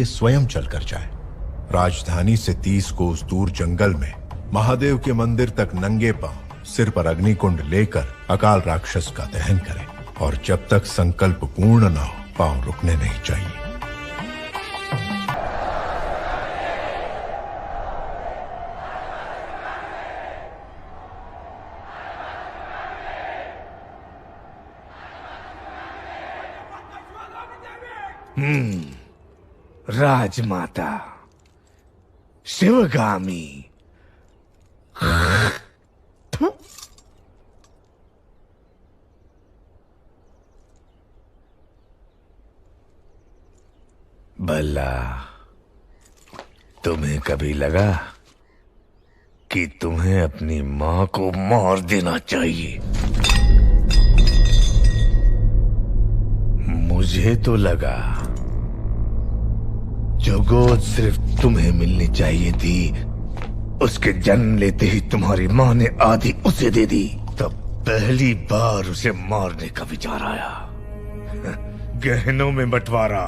लिए स्वयं चलकर जाए। राजधानी से 30 कोस दूर जंगल में महादेव के मंदिर तक नंगे पांव सिर पर अग्निकुंड लेकर अकाल राक्षस का दहन करें, और जब तक संकल्प पूर्ण न हो पांव रुकने नहीं चाहिए। राजमाता शिवगामी। भला तुम्हें कभी लगा कि तुम्हें अपनी मां को मार देना चाहिए? मुझे तो लगा जो गोद सिर्फ तुम्हें मिलनी चाहिए थी, उसके जन्म लेते ही तुम्हारी मां ने आधी उसे दे दी। तब पहली बार उसे मारने का विचार आया। गहनों में बंटवारा,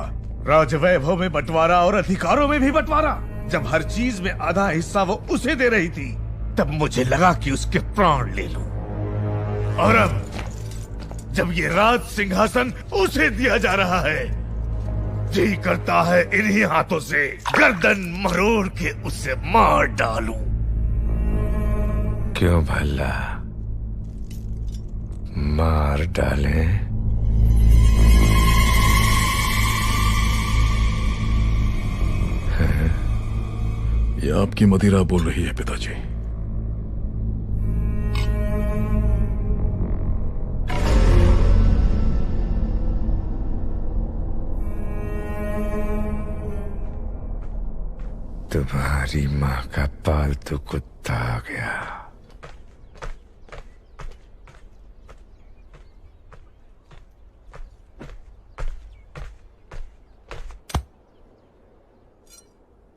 राजवैभव में बंटवारा और अधिकारों में भी बंटवारा। जब हर चीज में आधा हिस्सा वो उसे दे रही थी, तब मुझे लगा कि उसके प्राण ले लूं। और अब जब ये राज सिंहासन उसे दिया जा रहा है, जी करता है इन्हीं हाथों से गर्दन मरोड़ के उसे मार डालूं। क्यों भला मार डालें? ये आपकी मदिरा बोल रही है पिताजी। तुम्हारी माँ का पालतू कुत्ता आ गया।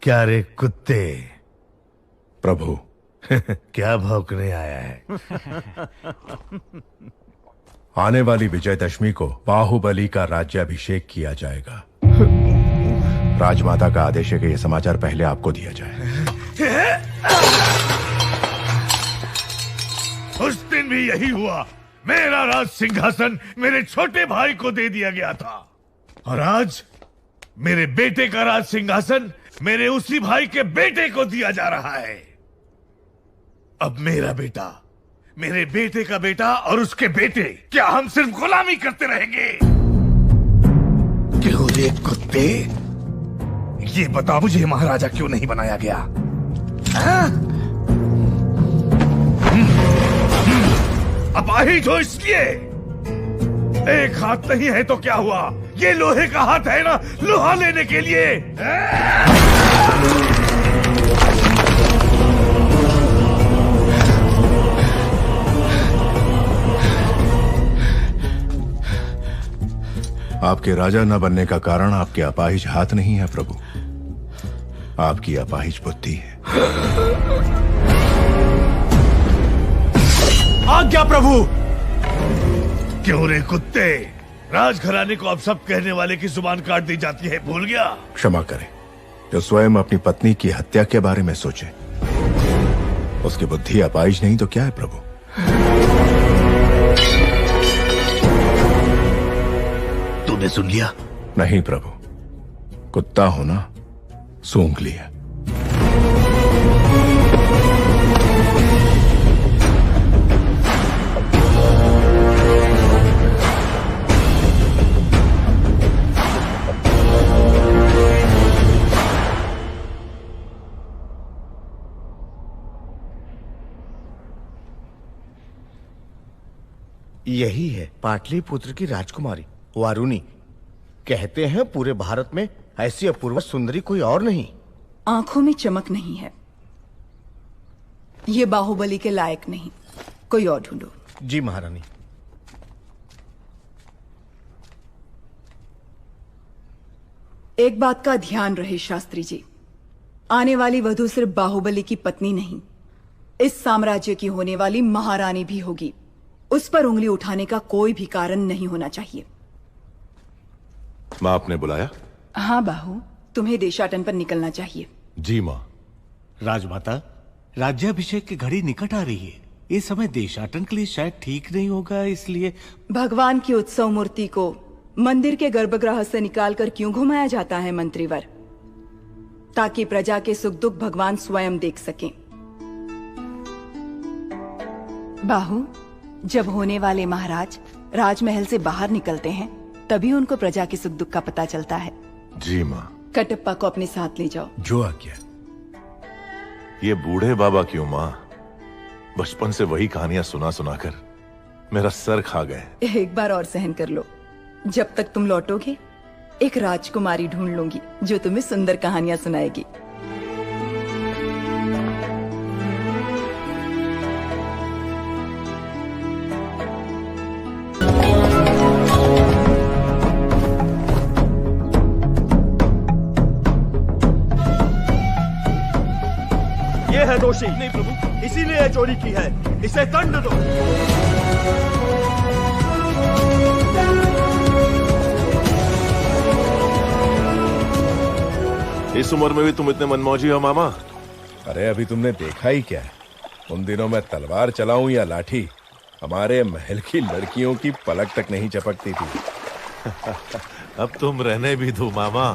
क्या रे कुत्ते? प्रभु क्या भौंकने आया है? आने वाली विजयदशमी को बाहुबली का राज्याभिषेक किया जाएगा। राजमाता का आदेश है कि यह समाचार पहले आपको दिया जाए। उस दिन भी यही हुआ। मेरा राज सिंहासन मेरे छोटे भाई को दे दिया गया था, और आज मेरे बेटे का राज सिंहासन मेरे उसी भाई के बेटे को दिया जा रहा है। अब मेरा बेटा, मेरे बेटे का बेटा और उसके बेटे, क्या हम सिर्फ गुलामी करते रहेंगे? क्यों रे कुत्ते? ये बता मुझे, महाराजा क्यों नहीं बनाया गया? अपाहिज हो इसलिए? एक हाथ नहीं है तो क्या हुआ? ये लोहे का हाथ है ना, लोहा लेने के लिए। आपके राजा न बनने का कारण आपके अपाहिज हाथ नहीं है प्रभु, आपकी अपाहिज बुद्धि है। आज्ञा प्रभु। क्यों रे कुत्ते? राजघराने को अब सब कहने वाले की जुबान काट दी जाती है, भूल गया? क्षमा करें, जो स्वयं अपनी पत्नी की हत्या के बारे में सोचे, उसकी बुद्धि अपाहिज नहीं तो क्या है प्रभु? तूने सुन लिया? नहीं प्रभु, कुत्ता होना सूंघ लिया। यही है पाटलिपुत्र की राजकुमारी वारुणी। कहते हैं पूरे भारत में ऐसी अपूर्व सुंदरी कोई और नहीं। आंखों में चमक नहीं है, ये बाहुबली के लायक नहीं। कोई और ढूंढो। जी महारानी। एक बात का ध्यान रहे शास्त्री जी, आने वाली वधू सिर्फ बाहुबली की पत्नी नहीं, इस साम्राज्य की होने वाली महारानी भी होगी। उस पर उंगली उठाने का कोई भी कारण नहीं होना चाहिए। मां आपने बुलाया? हाँ बाहु, तुम्हें देशाटन पर निकलना चाहिए। जी माँ। राजमाता, राज्याभिषेक की घड़ी निकट आ रही है। इस समय देशाटन के लिए शायद ठीक नहीं होगा, इसलिए भगवान की उत्सव मूर्ति को मंदिर के गर्भगृह से निकालकर क्यों घुमाया जाता है मंत्रीवर? ताकि प्रजा के सुख दुख भगवान स्वयं देख सकें। बाहु, जब होने वाले महाराज राजमहल से बाहर निकलते हैं तभी उनको प्रजा के सुख दुख का पता चलता है। जी माँ। कटप्पा को अपने साथ ले जाओ। जो आज्ञा। ये बूढ़े बाबा क्यों माँ? बचपन से वही कहानियां सुना सुनाकर मेरा सर खा गए। एक बार और सहन कर लो। जब तक तुम लौटोगे एक राजकुमारी ढूंढ लूंगी जो तुम्हें सुंदर कहानियां सुनाएगी। ये है दोषी। नहीं प्रभु, इसीलिए चोरी की है, इसे दंड दो। इस उम्र में भी तुम इतने मनमौजी हो मामा? अरे अभी तुमने देखा ही क्या है? उन दिनों मैं तलवार चलाऊं या लाठी, हमारे महल की लड़कियों की पलक तक नहीं चपकती थी। अब तुम रहने भी दो मामा।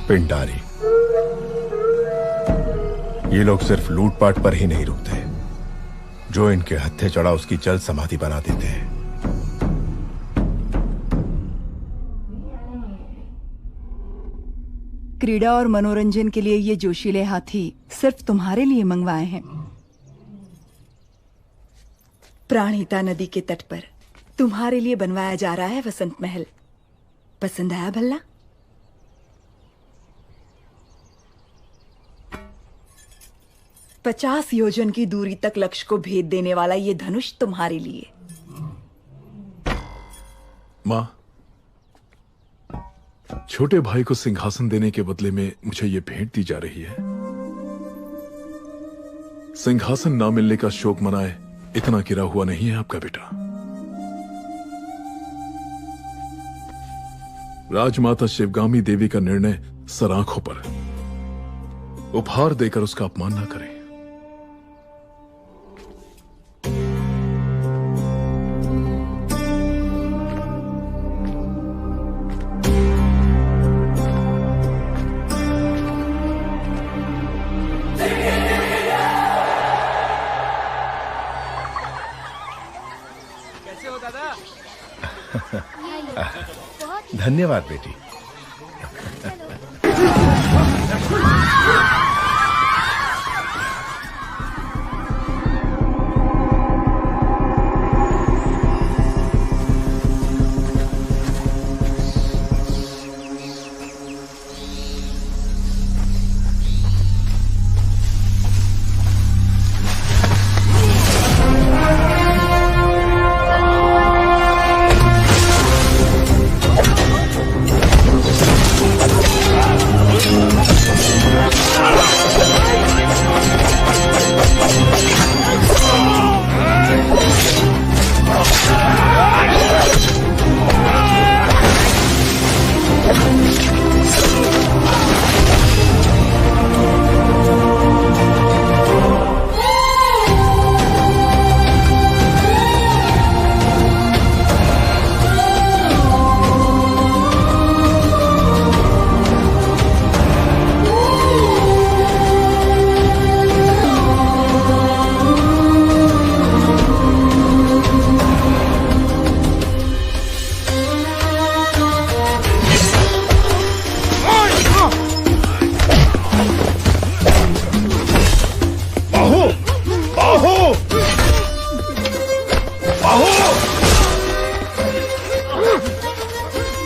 पिंडारी, ये लोग सिर्फ लूटपाट पर ही नहीं रुकते, जो इनके हत्थे चढ़ा उसकी जल समाधि बना देते हैं। क्रीड़ा और मनोरंजन के लिए ये जोशीले हाथी सिर्फ तुम्हारे लिए मंगवाए हैं। प्राणहिता नदी के तट पर तुम्हारे लिए बनवाया जा रहा है वसंत महल। पसंद आया भल्ला? 50 योजन की दूरी तक लक्ष्य को भेद देने वाला ये धनुष तुम्हारे लिए। माँ, छोटे भाई को सिंहासन देने के बदले में मुझे ये भेंट दी जा रही है। सिंहासन ना मिलने का शोक मनाए इतना गिरा हुआ नहीं है आपका बेटा। राजमाता शिवगामी देवी का निर्णय सराखों पर, उपहार देकर उसका अपमान ना करें। धन्यवाद बेटी।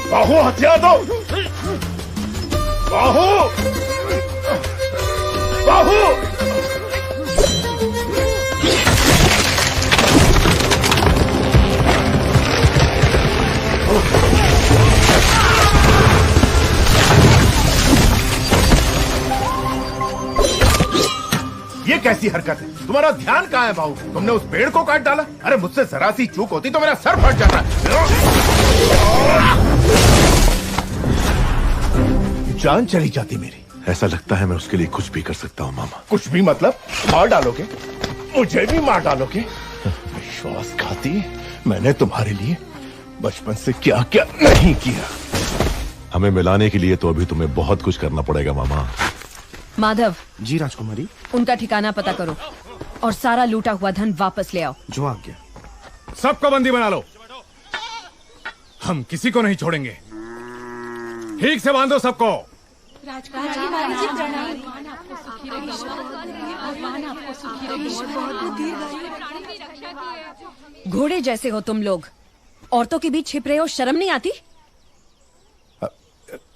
बाहु हथियार दो। बाहु बाहु कैसी हरकत है? तुम्हारा ध्यान कहाँ है बाबू? तुमने उस पेड़ को काट डाला। अरे मुझसे जरा सी चूक होती तो मेरा सर फट जाता। जान चली जाती मेरी। ऐसा लगता है मैं उसके लिए कुछ भी कर सकता हूँ मामा। कुछ भी मतलब? मार डालोगे? मुझे भी मार डालोगे? विश्वासघाती, मैंने तुम्हारे लिए बचपन से क्या क्या नहीं किया। हमें मिलाने के लिए तो अभी तुम्हें बहुत कुछ करना पड़ेगा मामा। माधव। जी राजकुमारी। उनका ठिकाना पता करो और सारा लूटा हुआ धन वापस ले आओ। जो आज्ञा। सबको बंदी बना लो। हम किसी को नहीं छोड़ेंगे। ठीक से बांधो सबको। घोड़े जैसे हो तुम लोग, औरतों के बीच छिप रहे हो, शर्म नहीं आती?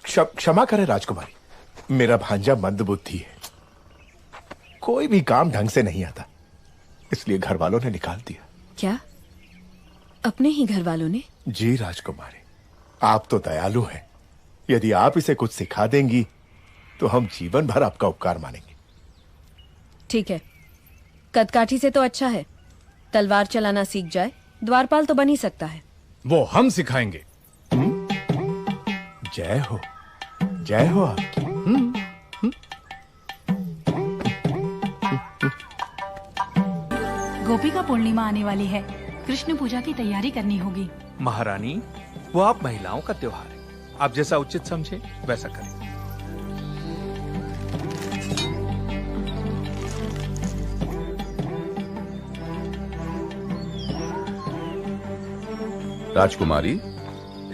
क्षमा करें राजकुमारी, मेरा भांजा मंदबुद्धि है, कोई भी काम ढंग से नहीं आता, इसलिए घर वालों ने निकाल दिया। क्या? अपने ही घर वालों ने? जी राजकुमारी, आप तो दयालु हैं। यदि आप इसे कुछ सिखा देंगी तो हम जीवन भर आपका उपकार मानेंगे। ठीक है, कदकाठी से तो अच्छा है तलवार चलाना सीख जाए, द्वारपाल तो बन ही सकता है। वो हम सिखाएंगे। जय हो, जय हो आपकी। गोपिका पूर्णिमा आने वाली है, कृष्ण पूजा की तैयारी करनी होगी। महारानी, वो आप महिलाओं का त्योहार है, आप जैसा उचित समझे वैसा करें। राजकुमारी,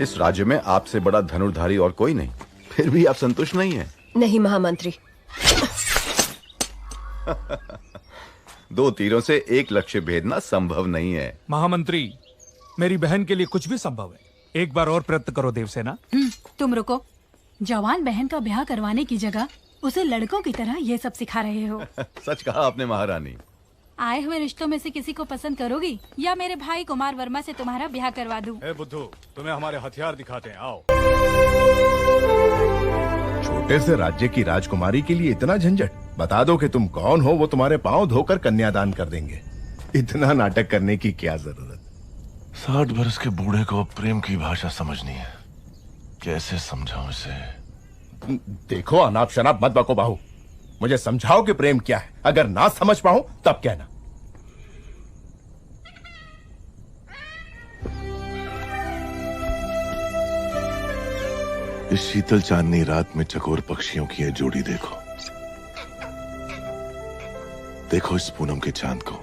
इस राज्य में आपसे बड़ा धनुर्धारी और कोई नहीं, फिर भी आप संतुष्ट नहीं हैं? नहीं महामंत्री। 2 तीरों से एक लक्ष्य भेदना संभव नहीं है। महामंत्री, मेरी बहन के लिए कुछ भी संभव है, एक बार और प्रयत्न करो देवसेना। तुम रुको, जवान बहन का ब्याह करवाने की जगह उसे लड़कों की तरह ये सब सिखा रहे हो। सच कहा आपने महारानी। आए हुए रिश्तों में से किसी को पसंद करोगी या मेरे भाई कुमार वर्मा से तुम्हारा ब्याह करवा दूं? ए बुद्धू, तुम्हें हमारे हथियार दिखाते हैं, आओ। छोटे से राज्य की राजकुमारी के लिए इतना झंझट? बता दो कि तुम कौन हो, वो तुम्हारे पांव धोकर कन्यादान कर देंगे। इतना नाटक करने की क्या जरूरत? 60 बरस के बूढ़े को प्रेम की भाषा समझनी है, कैसे समझाऊं इसे? देखो, अनाप शनाप मत बको बाहू, मुझे समझाओ कि प्रेम क्या है। अगर ना समझ पाऊं तब कहना। इस शीतल चांदनी रात में चकोर पक्षियों की यह जोड़ी देखो, देखो इस पूनम के चांद को,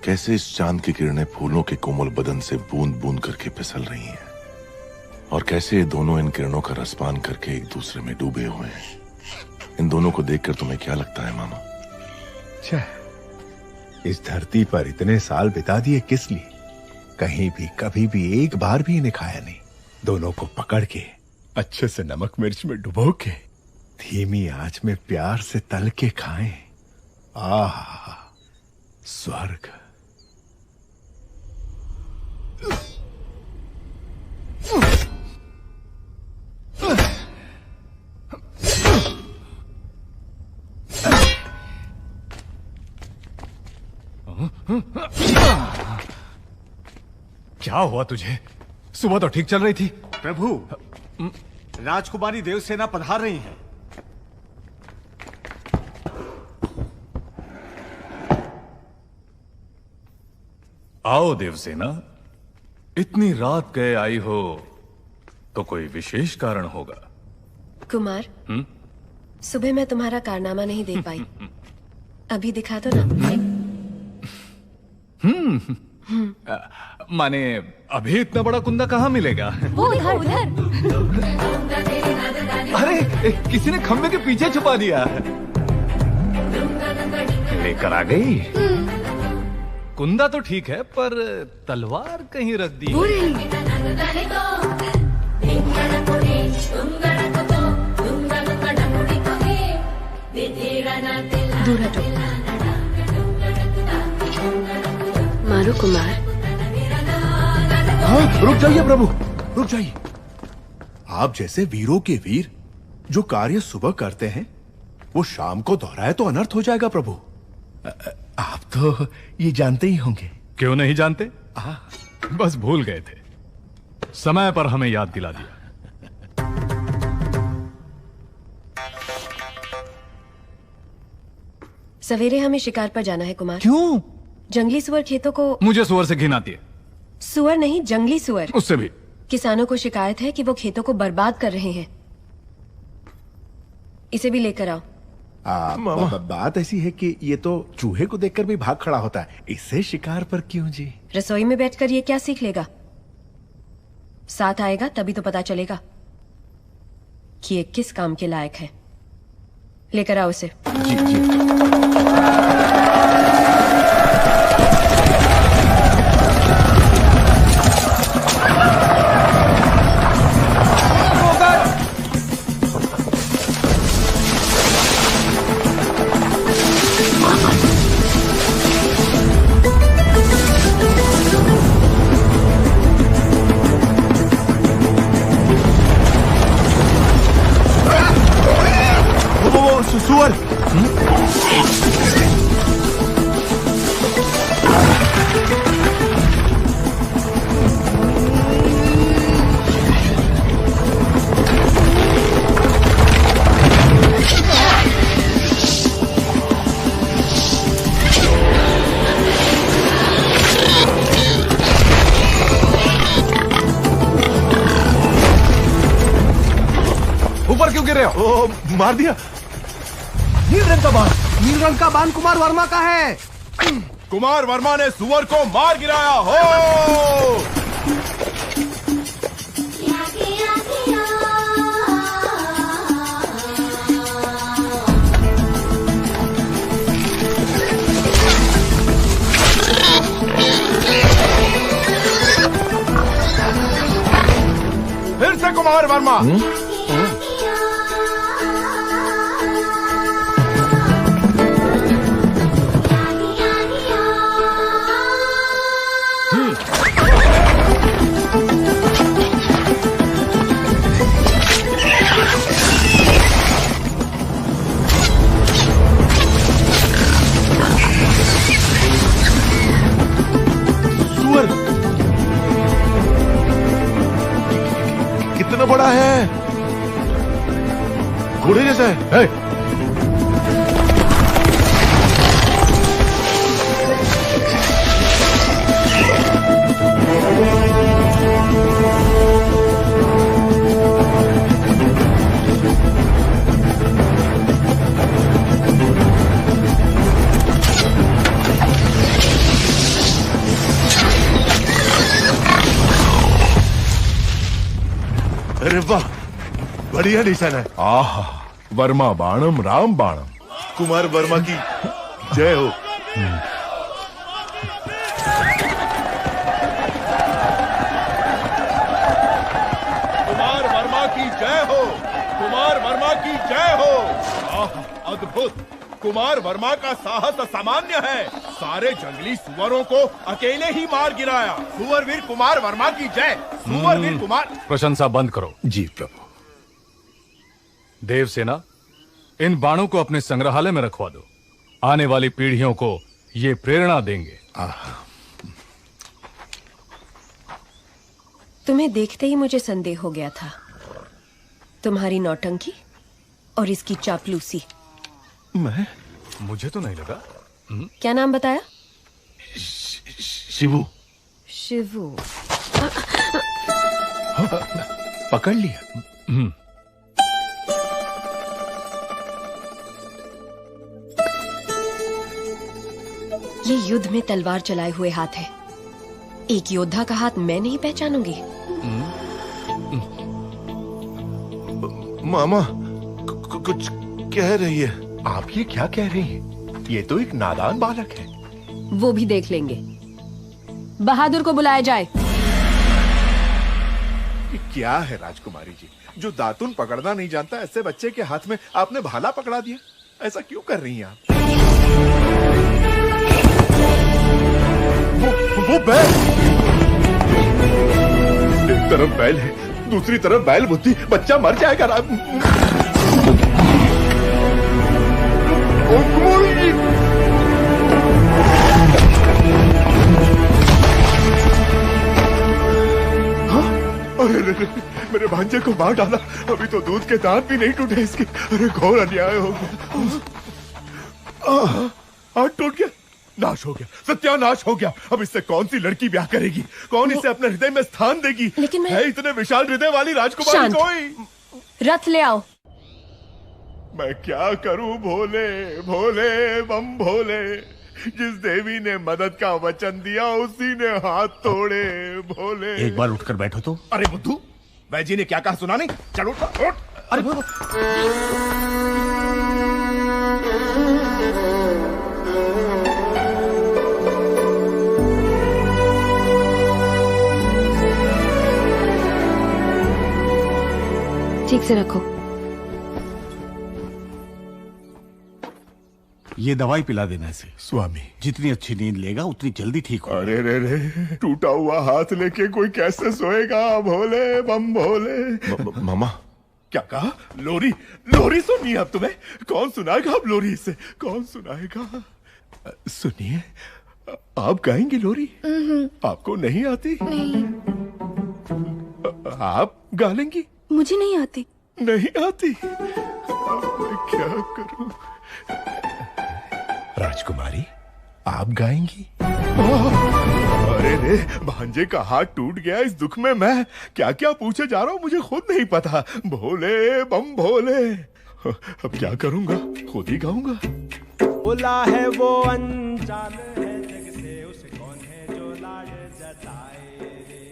कैसे इस चांद की किरणें फूलों के कोमल बदन से बूंद बूंद करके फिसल रही हैं, और कैसे ये दोनों इन किरणों का रसपान करके एक दूसरे में डूबे हुए हैं। इन दोनों को देखकर तुम्हें क्या लगता है मामा? इस धरती पर इतने साल बिता दिए किस लिए? कहीं भी कभी भी एक बार भी इन्हें खाया नहीं। दोनों को पकड़ के अच्छे से नमक मिर्च में डुबो के धीमी आंच में प्यार से तल के खाएं। आह, स्वर्ग। क्या हुआ तुझे? सुबह तो ठीक चल रही थी। प्रभु, राजकुमारी देवसेना पधार रही हैं। आओ देवसेना, इतनी रात गए आई हो तो कोई विशेष कारण होगा। कुमार, सुबह मैं तुम्हारा कारनामा नहीं देख पाई, अभी दिखा दो ना। माने अभी इतना बड़ा कुंदा कहाँ मिलेगा? वो उधर उधर। अरे किसी ने खंबे के पीछे छुपा दिया। लेकर आ गई। कुंदा तो ठीक है, पर तलवार कहीं रख दी। दूर हटो। मारो कुमार। हाँ, रुक जाइए प्रभु, रुक जाइए। आप जैसे वीरों के वीर जो कार्य सुबह करते हैं वो शाम को दोहराए तो अनर्थ हो जाएगा प्रभु। आप तो ये जानते ही होंगे। क्यों नहीं जानते? बस भूल गए थे, समय पर हमें याद दिला दिया। सवेरे हमें शिकार पर जाना है कुमार। क्यों? जंगली सुअर खेतों को। मुझे सुअर से घिन आती है। सुअर नहीं, जंगली सुअर। उससे भी। किसानों को शिकायत है कि वो खेतों को बर्बाद कर रहे हैं। इसे भी लेकर आओ। बात ऐसी है कि ये तो चूहे को देखकर भी भाग खड़ा होता है, इससे शिकार पर क्यों जी? रसोई में बैठकर ये क्या सीख लेगा? साथ आएगा तभी तो पता चलेगा कि ये किस काम के लायक है। लेकर आओ उसे। जी जी। सुअर। ऊपर क्यों गिर रहे हो? ओ, मार दिया। नील रंग का बाण। नील रंग का बाण कुमार वर्मा का है। कुमार वर्मा ने सुअर को मार गिराया हो। फिर से कुमार वर्मा। कितना बड़ा है, घोड़े जैसा है। अरे वाह, बढ़िया निशान है। आहा, वर्मा बाणम राम बाणम। कुमार वर्मा की जय हो। कुमार वर्मा की जय हो। कुमार वर्मा की जय हो। अद्भुत। कुमार वर्मा का साहस असामान्य है। सारे जंगली सुअरों को अकेले ही मार गिराया। सुअरवीर कुमार वर्मा की जय। सुअरवीर कुमार। प्रशंसा बंद करो। जी प्रभु। देवसेना, इन बाणों को अपने संग्रहालय में रखवा दो। आने वाली पीढ़ियों को ये प्रेरणा देंगे। तुम्हें देखते ही मुझे संदेह हो गया था। तुम्हारी नौटंकी और इसकी चापलूसी। मैं? मुझे तो नहीं लगा। क्या नाम बताया? शिवू। शिवू। पकड़ लिया। ये युद्ध में तलवार चलाए हुए हाथ है। एक योद्धा का हाथ मैं नहीं पहचानूंगी। मामा कुछ कह रही है। आप ये क्या कह रही हैं? ये तो एक नादान बालक है। वो भी देख लेंगे। बहादुर को बुलाया जाए। ये क्या है राजकुमारी जी, जो दातुन पकड़ना नहीं जानता ऐसे बच्चे के हाथ में आपने भाला पकड़ा दिया? ऐसा क्यों कर रही हैं आप? वो बैल। एक तरफ बैल है, दूसरी तरफ बैल बुद्धि। बच्चा मर जाएगा। अरे मेरे भांजे को मार डाला। अभी तो दूध के दांत भी नहीं टूटे इसके। अरे घोर अन्याय हो गया। हाथ टूट गया, नाश हो गया, सत्यानाश हो गया। अब इससे कौन सी लड़की ब्याह करेगी? कौन इसे अपने हृदय में स्थान देगी? लेकिन है इतने विशाल हृदय वाली राजकुमारी कोई? रथ ले आओ। मैं क्या करूं भोले भोले बम भोले। जिस देवी ने मदद का वचन दिया उसी ने हाथ तोड़े भोले। एक बार उठकर बैठो तो। अरे बुद्धू, वैजी ने क्या कहा सुना नहीं? चल उठ उठ। अरे ठीक से रखो। ये दवाई पिला देना इसे। स्वामी, जितनी अच्छी नींद लेगा उतनी जल्दी ठीक होगा। अरे रे टूटा हुआ हाथ लेके कोई कैसे सोएगा भोले बम भोले। मामा क्या कहा? लोरी? लोरी सुनिए अब तुम्हें। कौन सुनाएगा अब लोरी इसे? कौन सुनाएगा? सुनिए, आप गाएंगी लोरी? आपको नहीं आती? नहीं। आप गा लेंगी? मुझे नहीं आती। नहीं आती? मैं क्या करूं? राजकुमारी, आप गाएंगी? अरे रे, भांजे का हाथ टूट गया। इस दुख में मैं क्या क्या पूछे जा रहा हूँ मुझे खुद नहीं पता। भोले बम भोले। अब क्या करूंगा? खुद ही गाऊंगा। बोला है वो अनजान है जग से, उसे कौन है जो लाज जताए रे।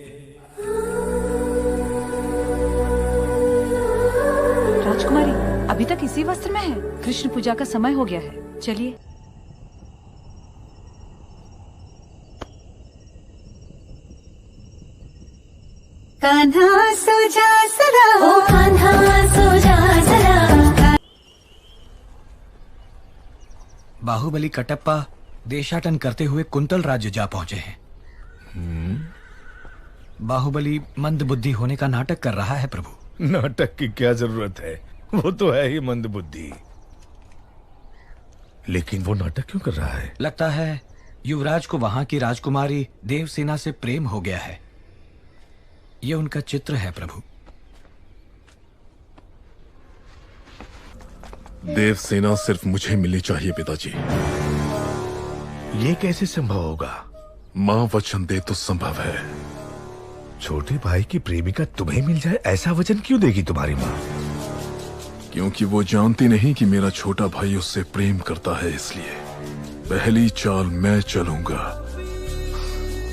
राजकुमारी अभी तक इसी वस्त्र में है। कृष्ण पूजा का समय हो गया है, चलिए। कान्हा सो जा जरा, ओ कान्हा सो जा जरा। बाहुबली कटप्पा देशाटन करते हुए कुंतल राज्य जा पहुंचे हैं। बाहुबली मंद बुद्धि होने का नाटक कर रहा है प्रभु। नाटक की क्या जरूरत है? वो तो है ही मंद बुद्धि। लेकिन वो नाटक क्यों कर रहा है? लगता है युवराज को वहां की राजकुमारी देवसेना से प्रेम हो गया है। ये उनका चित्र है प्रभु। देवसेना सिर्फ मुझे मिलनी चाहिए पिताजी। ये कैसे संभव होगा? मां वचन दे तो संभव है। छोटे भाई की प्रेमिका तुम्हें मिल जाए, ऐसा वचन क्यों देगी तुम्हारी माँ? क्योंकि वो जानती नहीं कि मेरा छोटा भाई उससे प्रेम करता है, इसलिए पहली चाल मैं चलूंगा।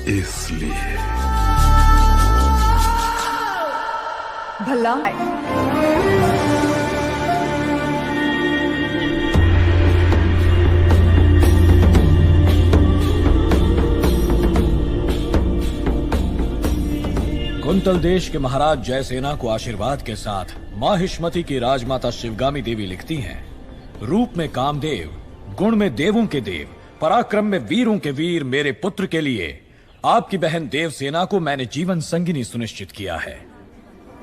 इसलिए भला कुंतल देश के महाराज जयसेना को आशीर्वाद के साथ माहिष्मति की राजमाता शिवगामी देवी लिखती हैं, रूप में कामदेव, गुण में देवों के देव, पराक्रम में वीरों के वीर मेरे पुत्र के लिए आपकी बहन देवसेना को मैंने जीवन संगिनी सुनिश्चित किया है।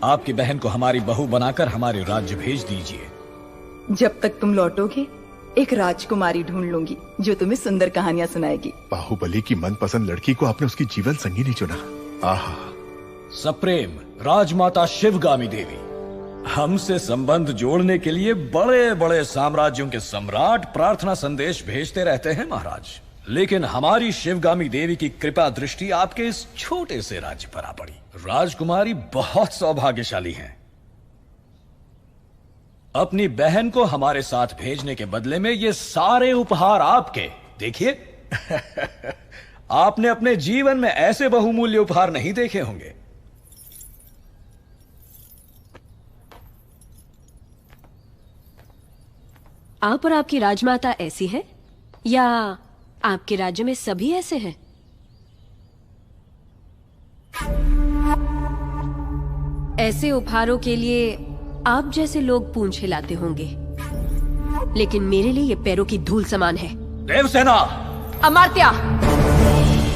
आपकी बहन को हमारी बहू बनाकर हमारे राज्य भेज दीजिए। जब तक तुम लौटोगे एक राजकुमारी ढूंढ लूंगी जो तुम्हें सुंदर कहानियां सुनाएगी। बाहुबली की मनपसंद लड़की को आपने उसकी जीवन संगिनी चुना। आहा। सप्रेम राजमाता शिवगामी देवी, हमसे संबंध जोड़ने के लिए बड़े बड़े साम्राज्यों के सम्राट प्रार्थना संदेश भेजते रहते हैं महाराज, लेकिन हमारी शिवगामी देवी की कृपा दृष्टि आपके इस छोटे से राज्य पर आ पड़ी। राजकुमारी बहुत सौभाग्यशाली हैं। अपनी बहन को हमारे साथ भेजने के बदले में ये सारे उपहार आपके। देखिए आपने अपने जीवन में ऐसे बहुमूल्य उपहार नहीं देखे होंगे। आप और आपकी राजमाता ऐसी है या आपके राज्य में सभी ऐसे हैं? ऐसे उपहारों के लिए आप जैसे लोग पूंछ हिलाते होंगे, लेकिन मेरे लिए ये पैरों की धूल समान है। देवसेना! अमात्या!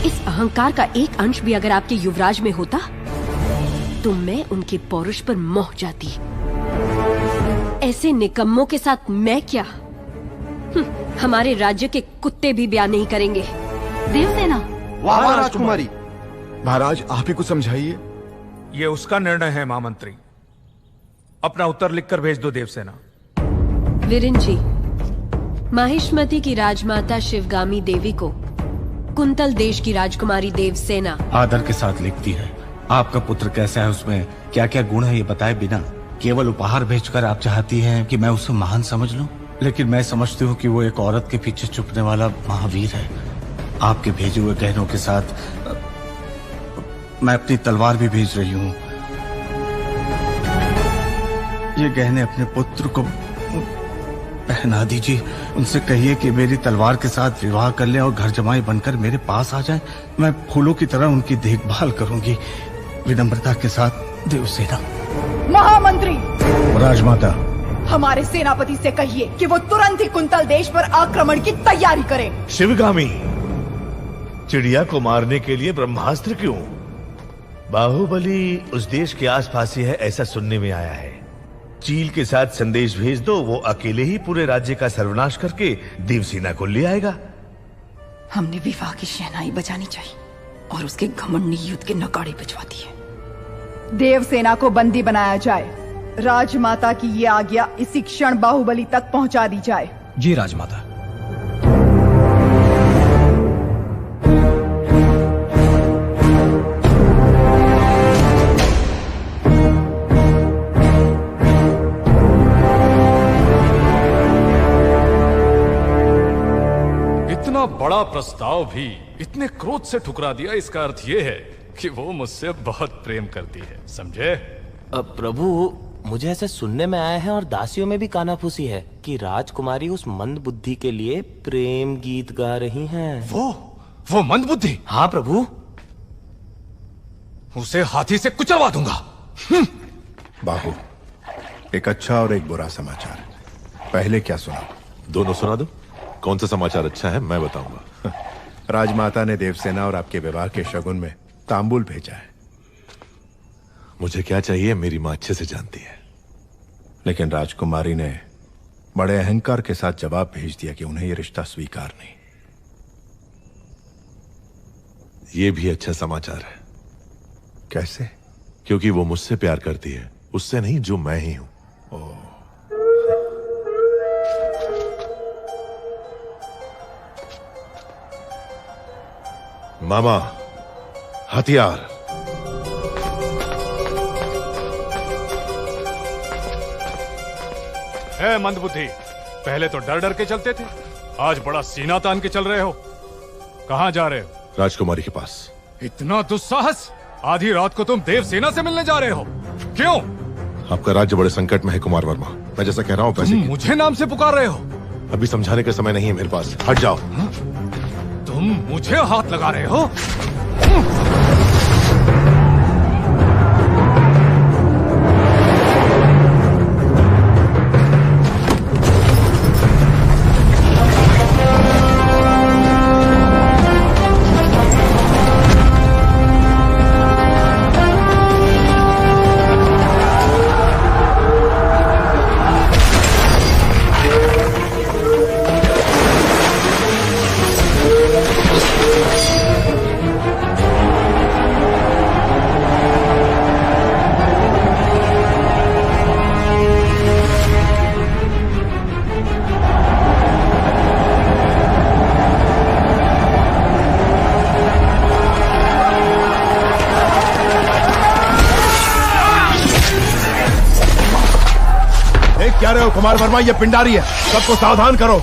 इस अहंकार का एक अंश भी अगर आपके युवराज में होता तो मैं उनके पौरुष पर मोह जाती। ऐसे निकम्मों के साथ मैं क्या? हमारे राज्य के कुत्ते भी ब्याह नहीं करेंगे। देवसेना! वाह राजकुमारी! महाराज आप ही को समझाइए। ये उसका निर्णय है महामंत्री। अपना उत्तर लिखकर भेज दो देवसेना। वीरेन जी, माहिष्मति की राजमाता शिवगामी देवी को कुंतल देश की राजकुमारी देवसेना आदर के साथ लिखती है। आपका पुत्र कैसा है, उसमें क्या क्या गुण है, ये बताए बिना केवल उपहार भेजकर आप चाहती हैं कि मैं उसे महान समझ लूं। लेकिन मैं समझती हूँ कि वो एक औरत के पीछे छुपने वाला महावीर है। आपके भेजे हुए गहनों के साथ मैं अपनी तलवार भी भेज रही हूँ। ये गहने अपने पुत्र को पहना दीजिए। उनसे कहिए कि मेरी तलवार के साथ विवाह कर ले और घर जमाई बनकर मेरे पास आ जाए। मैं फूलों की तरह उनकी देखभाल करूंगी। विनम्रता के साथ, देवसेना। महामंत्री, राजमाता, हमारे सेनापति से कहिए कि वो तुरंत ही कुंतल देश पर आक्रमण की तैयारी करे। शिवगामी, चिड़िया को मारने के लिए ब्रह्मास्त्र क्यों? बाहुबली उस देश के आसपास ही है, ऐसा सुनने में आया है। चील के साथ संदेश भेज दो, वो अकेले ही पूरे राज्य का सर्वनाश करके देवसेना को ले आएगा। हमने विवाह की शहनाई बजानी चाहिए और उसके घमंड ने युद्ध के नगाड़े बजवा दिए। देवसेना को बंदी बनाया जाए। राजमाता की ये आज्ञा इसी क्षण बाहुबली तक पहुंचा दी जाए। जी राजमाता। इतना बड़ा प्रस्ताव भी इतने क्रोध से ठुकरा दिया, इसका अर्थ ये है कि वो मुझसे बहुत प्रेम करती है, समझे? प्रभु, मुझे ऐसे सुनने में आया है और दासियों में भी कानाफूसी है कि राजकुमारी उस मंद बुद्धि के लिए प्रेम गीत गा रही हैं। वो मंद बुद्धि? हाँ प्रभु। उसे हाथी से कुचलवा दूंगा। बाहु, एक अच्छा और एक बुरा समाचार। पहले क्या सुना? दोनों सुना दो। कौन सा समाचार अच्छा है मैं बताऊंगा। राजमाता ने देवसेना और आपके विवाह के शगुन में तांबूल भेजा है। मुझे क्या चाहिए मेरी मां अच्छे से जानती है। लेकिन राजकुमारी ने बड़े अहंकार के साथ जवाब भेज दिया कि उन्हें यह रिश्ता स्वीकार नहीं। यह भी अच्छा समाचार है। कैसे? क्योंकि वो मुझसे प्यार करती है, उससे नहीं जो मैं ही हूं। मामा, हथियार। है मंदबुद्धि, पहले तो डर डर के चलते थे, आज बड़ा सीना तान के चल रहे हो। कहां जा रहे हो? राजकुमारी के पास। इतना दुस्साहस? आधी रात को तुम देवसेना से मिलने जा रहे हो? क्यों? आपका राज्य बड़े संकट में है कुमार वर्मा। मैं जैसा कह रहा हूं पैसे मुझे नाम से पुकार रहे हो? अभी समझाने का समय नहीं है मेरे पास। हट जाओ। तुम मुझे हाथ लगा रहे हो? क्या रहे हो कुमार वर्मा? ये पिंडारी है, सबको सावधान करो।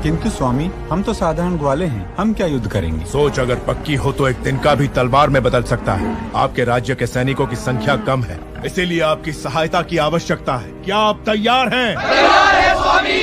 किंतु स्वामी, हम तो साधारण ग्वाले हैं, हम क्या युद्ध करेंगे? सोच अगर पक्की हो तो एक तिनका भी तलवार में बदल सकता है। आपके राज्य के सैनिकों की संख्या कम है, इसीलिए आपकी सहायता की आवश्यकता है। क्या आप तैयार हैं? तैयार है स्वामी।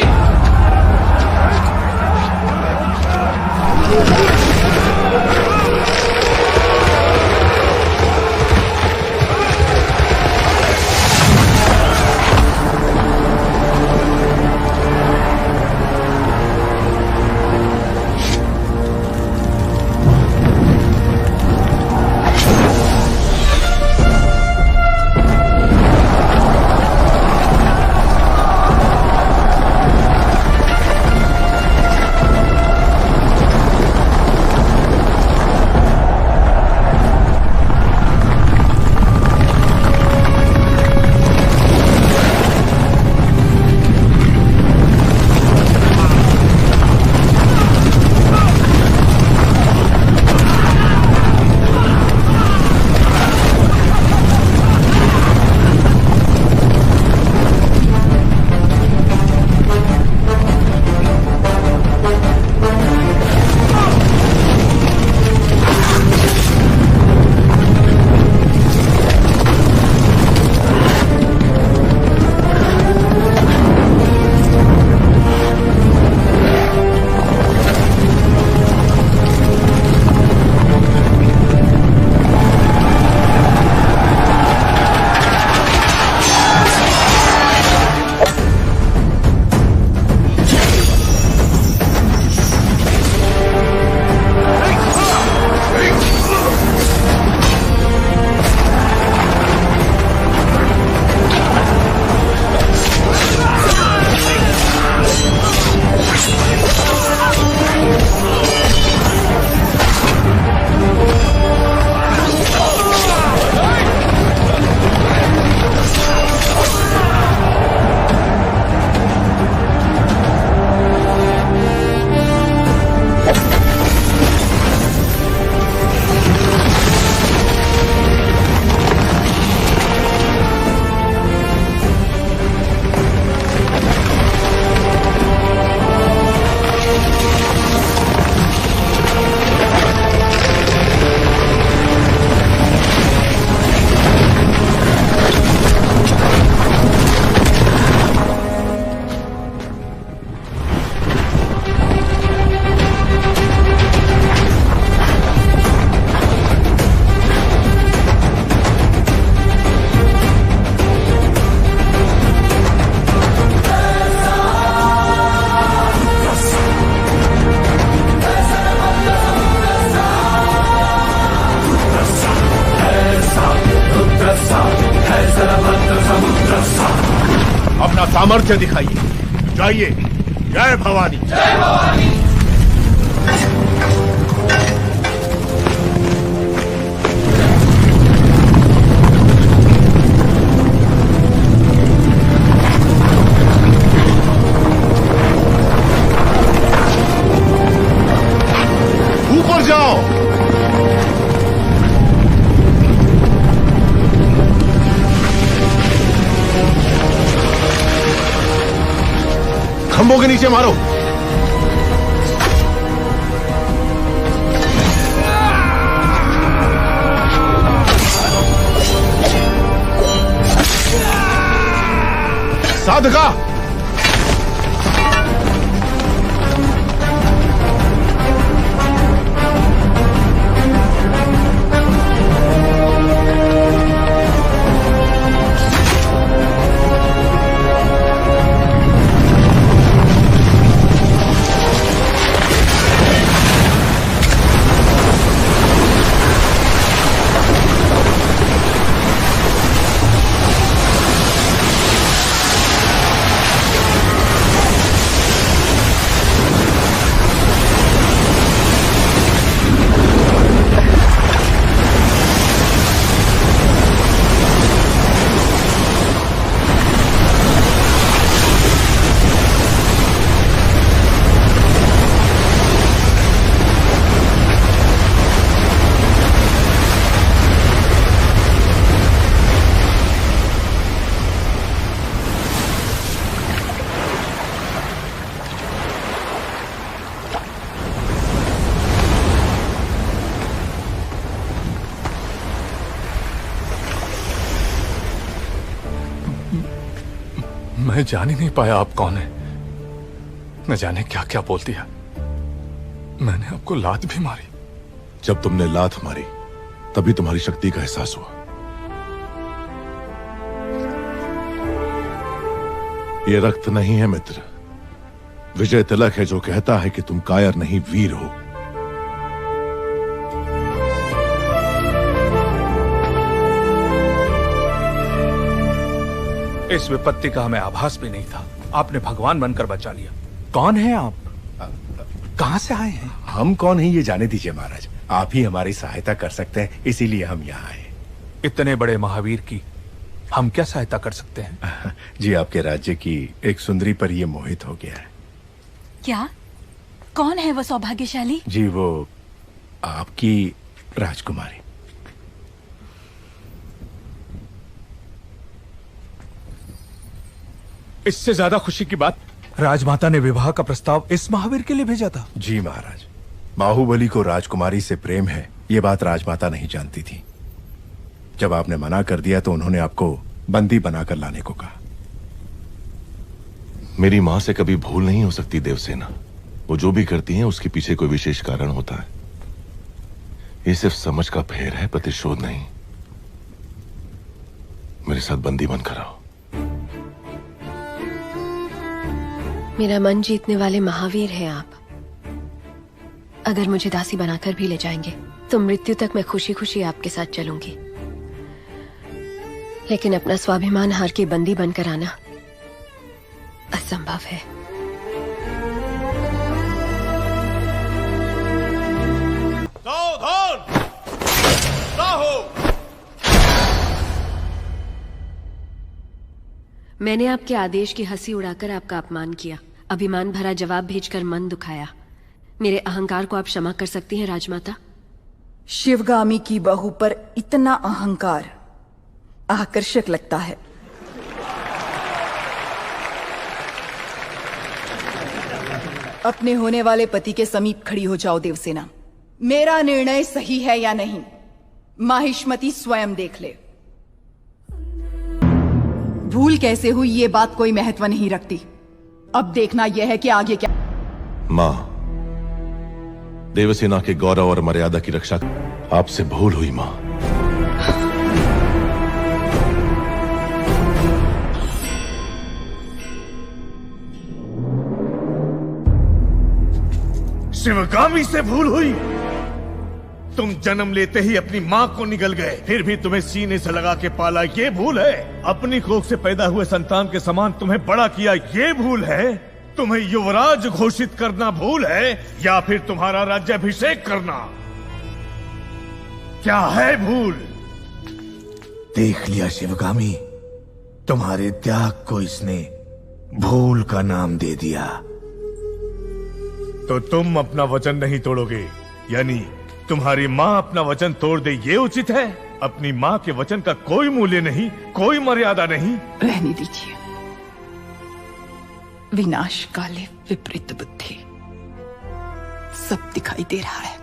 अपना सामर्थ्य दिखाइए। जाइए। जय भवानी। जय भवानी। ऊपर जाओ। खंभों के नीचे मारो। साधका। मैं जान ही नहीं पाया आप कौन है। न जाने क्या क्या बोल दिया। मैंने आपको लात भी मारी। जब तुमने लात मारी तभी तुम्हारी शक्ति का एहसास हुआ। ये रक्त नहीं है मित्र, विजय तिलक है जो कहता है कि तुम कायर नहीं वीर हो। इस विपत्ति का हमें आभास भी नहीं था, आपने भगवान बनकर बचा लिया। कौन है आप? कहां से आए हैं? हम कौन हैं ये जाने दीजिए महाराज। आप ही हमारी सहायता कर सकते हैं, इसीलिए हम यहाँ आए। इतने बड़े महावीर की हम क्या सहायता कर सकते हैं? जी, आपके राज्य की एक सुंदरी पर ये मोहित हो गया है। क्या? कौन है वो सौभाग्यशाली? जी, वो आपकी राजकुमारी। इससे ज्यादा खुशी की बात, राजमाता ने विवाह का प्रस्ताव इस महावीर के लिए भेजा था। जी महाराज, बाहुबली को राजकुमारी से प्रेम है ये बात राजमाता नहीं जानती थी। जब आपने मना कर दिया तो उन्होंने आपको बंदी बनाकर लाने को कहा। मेरी मां से कभी भूल नहीं हो सकती देवसेना। वो जो भी करती हैं उसके पीछे कोई विशेष कारण होता है। ये सिर्फ समझ का फेर है, प्रतिशोध नहीं। मेरे साथ बंदी बनकर आओ। मेरा मन जीतने वाले महावीर हैं आप। अगर मुझे दासी बनाकर भी ले जाएंगे तो मृत्यु तक मैं खुशी खुशी आपके साथ चलूंगी, लेकिन अपना स्वाभिमान हार के बंदी बनकर आना असंभव है। मैंने आपके आदेश की हंसी उड़ाकर आपका अपमान किया, अभिमान भरा जवाब भेजकर मन दुखाया। मेरे अहंकार को आप क्षमा कर सकती हैं राजमाता? शिवगामी की बहू पर इतना अहंकार आकर्षक लगता है। अपने होने वाले पति के समीप खड़ी हो जाओ देवसेना। मेरा निर्णय सही है या नहीं, माहिष्मती स्वयं देख ले। भूल कैसे हुई ये बात कोई महत्व नहीं रखती, अब देखना यह है कि आगे क्या। मां, देवसेना के गौरव और मर्यादा की रक्षा आपसे भूल हुई मां। शिवगामी से भूल हुई? तुम जन्म लेते ही अपनी मां को निगल गए, फिर भी तुम्हें सीने से लगा के पाला, ये भूल है? अपनी कोख से पैदा हुए संतान के समान तुम्हें बड़ा किया, ये भूल है? तुम्हें युवराज घोषित करना भूल है, या फिर तुम्हारा राज्याभिषेक करना? क्या है भूल? देख लिया शिवगामी, तुम्हारे त्याग को इसने भूल का नाम दे दिया। तो तुम अपना वचन नहीं तोड़ोगे, यानी तुम्हारी मां अपना वचन तोड़ दे, ये उचित है? अपनी मां के वचन का कोई मूल्य नहीं, कोई मर्यादा नहीं। रहने दीजिए। विनाश काले विपरीत बुद्धि, सब दिखाई दे रहा है।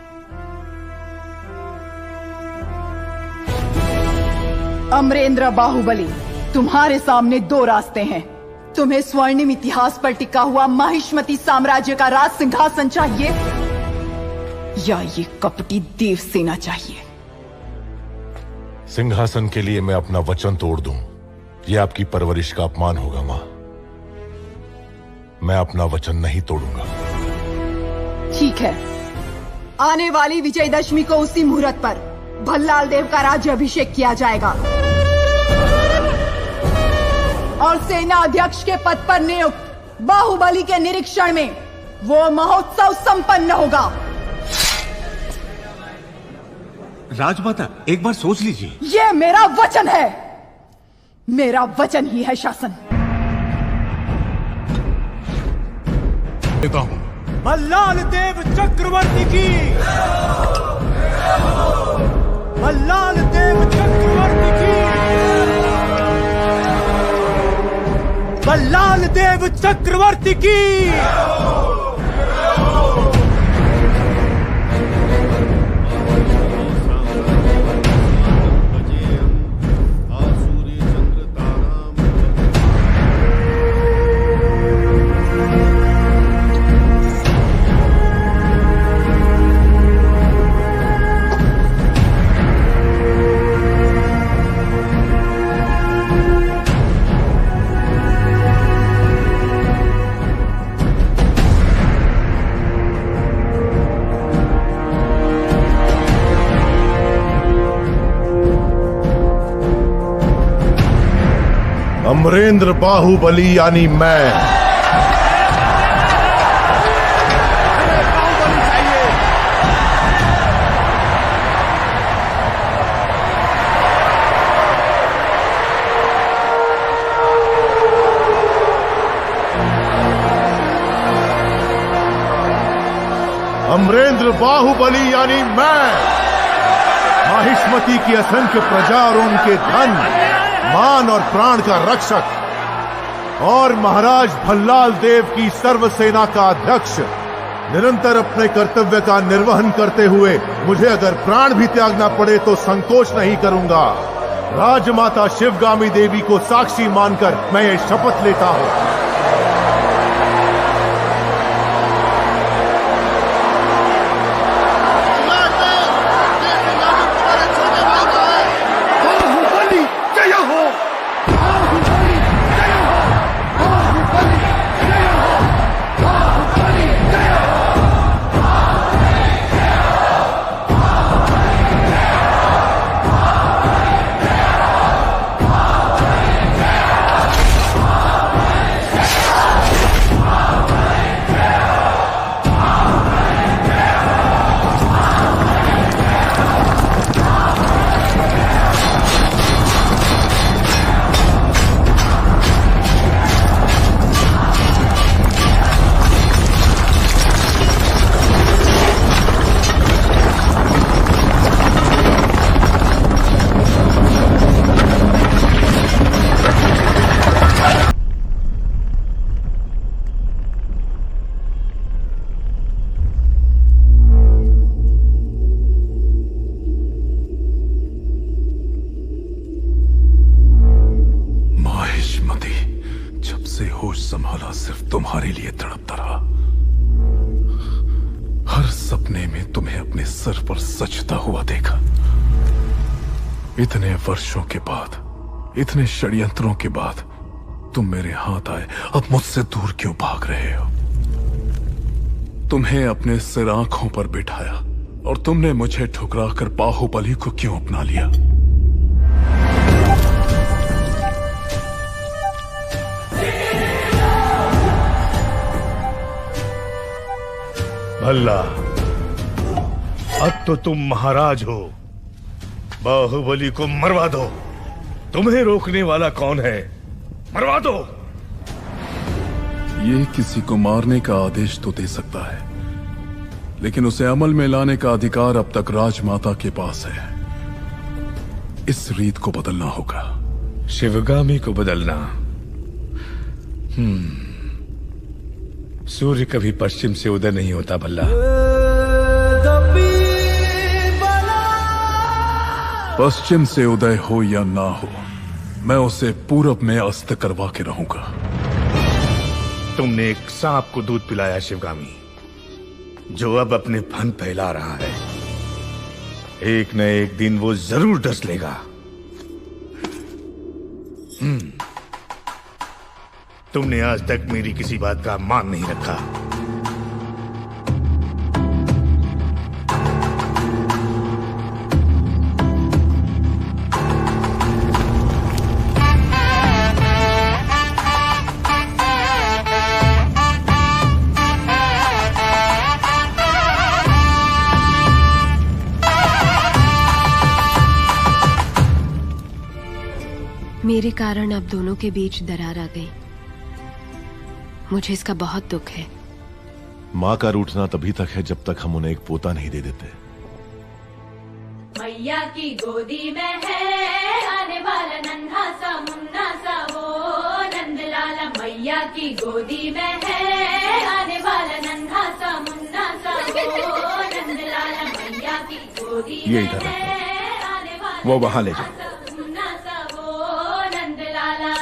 अमरेंद्र बाहुबली, तुम्हारे सामने दो रास्ते हैं। तुम्हें स्वर्णिम इतिहास पर टिका हुआ माहिष्मती साम्राज्य का राज सिंहासन चाहिए, या ये कपटी देवसेना चाहिए? सिंहासन के लिए मैं अपना वचन तोड़ दूं, यह आपकी परवरिश का अपमान होगा मां। मैं अपना वचन नहीं तोड़ूंगा। ठीक है, आने वाली विजयदशमी को उसी मुहूर्त पर भल्लाल देव का राज्य अभिषेक किया जाएगा और सेना अध्यक्ष के पद पर नियुक्त बाहुबली के निरीक्षण में वो महोत्सव संपन्न होगा। राजमाता, एक बार सोच लीजिए। ये मेरा वचन है, मेरा वचन ही है शासन। देता हूं। भल्लाल देव चक्रवर्ती की, भल्लाल देव चक्रवर्ती की, भल्लाल देव चक्रवर्ती की। अमरेंद्र बाहुबली यानी मैं अमरेंद्र बाहुबली यानी मैं माहिष्मती की असंख्य प्रजा और उनके धन, मान और प्राण का रक्षक और महाराज भल्लाल देव की सर्व सेना का अध्यक्ष, निरंतर अपने कर्तव्य का निर्वहन करते हुए मुझे अगर प्राण भी त्यागना पड़े तो संकोच नहीं करूंगा। राजमाता शिवगामी देवी को साक्षी मानकर मैं ये शपथ लेता हूं। संभाला सिर्फ तुम्हारे लिए तड़पता रहा। हर सपने में तुम्हें अपने सर पर सजता हुआ देखा। इतने वर्षों के बाद, इतने षड्यंत्रों के बाद तुम मेरे हाथ आए, अब मुझसे दूर क्यों भाग रहे हो? तुम्हें अपने सिर आंखों पर बिठाया और तुमने मुझे ठुकराकर बाहुबली को क्यों अपना लिया? भल्ला, अब तो तुम महाराज हो, बाहुबली को मरवा दो। तुम्हें रोकने वाला कौन है? मरवा दो। ये किसी को मारने का आदेश तो दे सकता है, लेकिन उसे अमल में लाने का अधिकार अब तक राजमाता के पास है। इस रीत को बदलना होगा। शिवगामी को बदलना? सूर्य कभी पश्चिम से उदय नहीं होता भल्ला। पश्चिम से उदय हो या ना हो, मैं उसे पूरब में अस्त करवा के रहूंगा। तुमने एक सांप को दूध पिलाया शिवगामी, जो अब अपने फन फैला रहा है। एक न एक दिन वो जरूर डस लेगा। तुमने आज तक मेरी किसी बात का मान नहीं रखा। मेरे कारण अब दोनों के बीच दरार आ गई। मुझे इसका बहुत दुख है। माँ का रूठना तभी तक है जब तक हम उन्हें एक पोता नहीं दे देते। मैया की गोदी में है आने वाला नन्हा सा मुन्ना सा वो नंदलाला। मैया की गोदी में है आने वाला नन्हा सा मुन्ना सा वो नंदलाला। मैया की गोदी ये में इधर है आने वाला वो वहां ले जाओ। मुन्ना सा वो नंदलाला।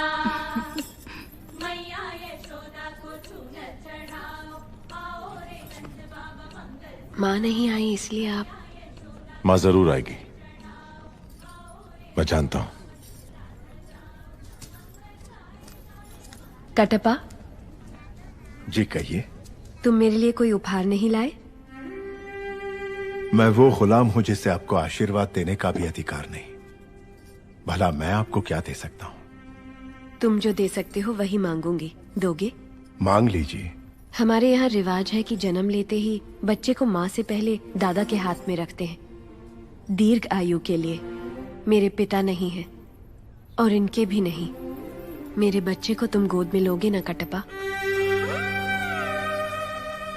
मैया यशोदा को चूनर चढ़ाओ, आओ रे नंद बाबा मंगल। माँ नहीं आई इसलिए आप? माँ जरूर आएगी, मैं जानता हूं। कटप्पा, जी कहिए। तुम मेरे लिए कोई उपहार नहीं लाए? मैं वो गुलाम हूं जिसे आपको आशीर्वाद देने का भी अधिकार नहीं। भला मैं आपको क्या दे सकता हूं? तुम जो दे सकते हो वही मांगूंगी। दोगे? मांग लीजिए। हमारे यहाँ रिवाज है कि जन्म लेते ही बच्चे को माँ से पहले दादा के हाथ में रखते हैं, दीर्घ आयु के लिए। मेरे पिता नहीं है और इनके भी नहीं। मेरे बच्चे को तुम गोद में लोगे ना कटप्पा?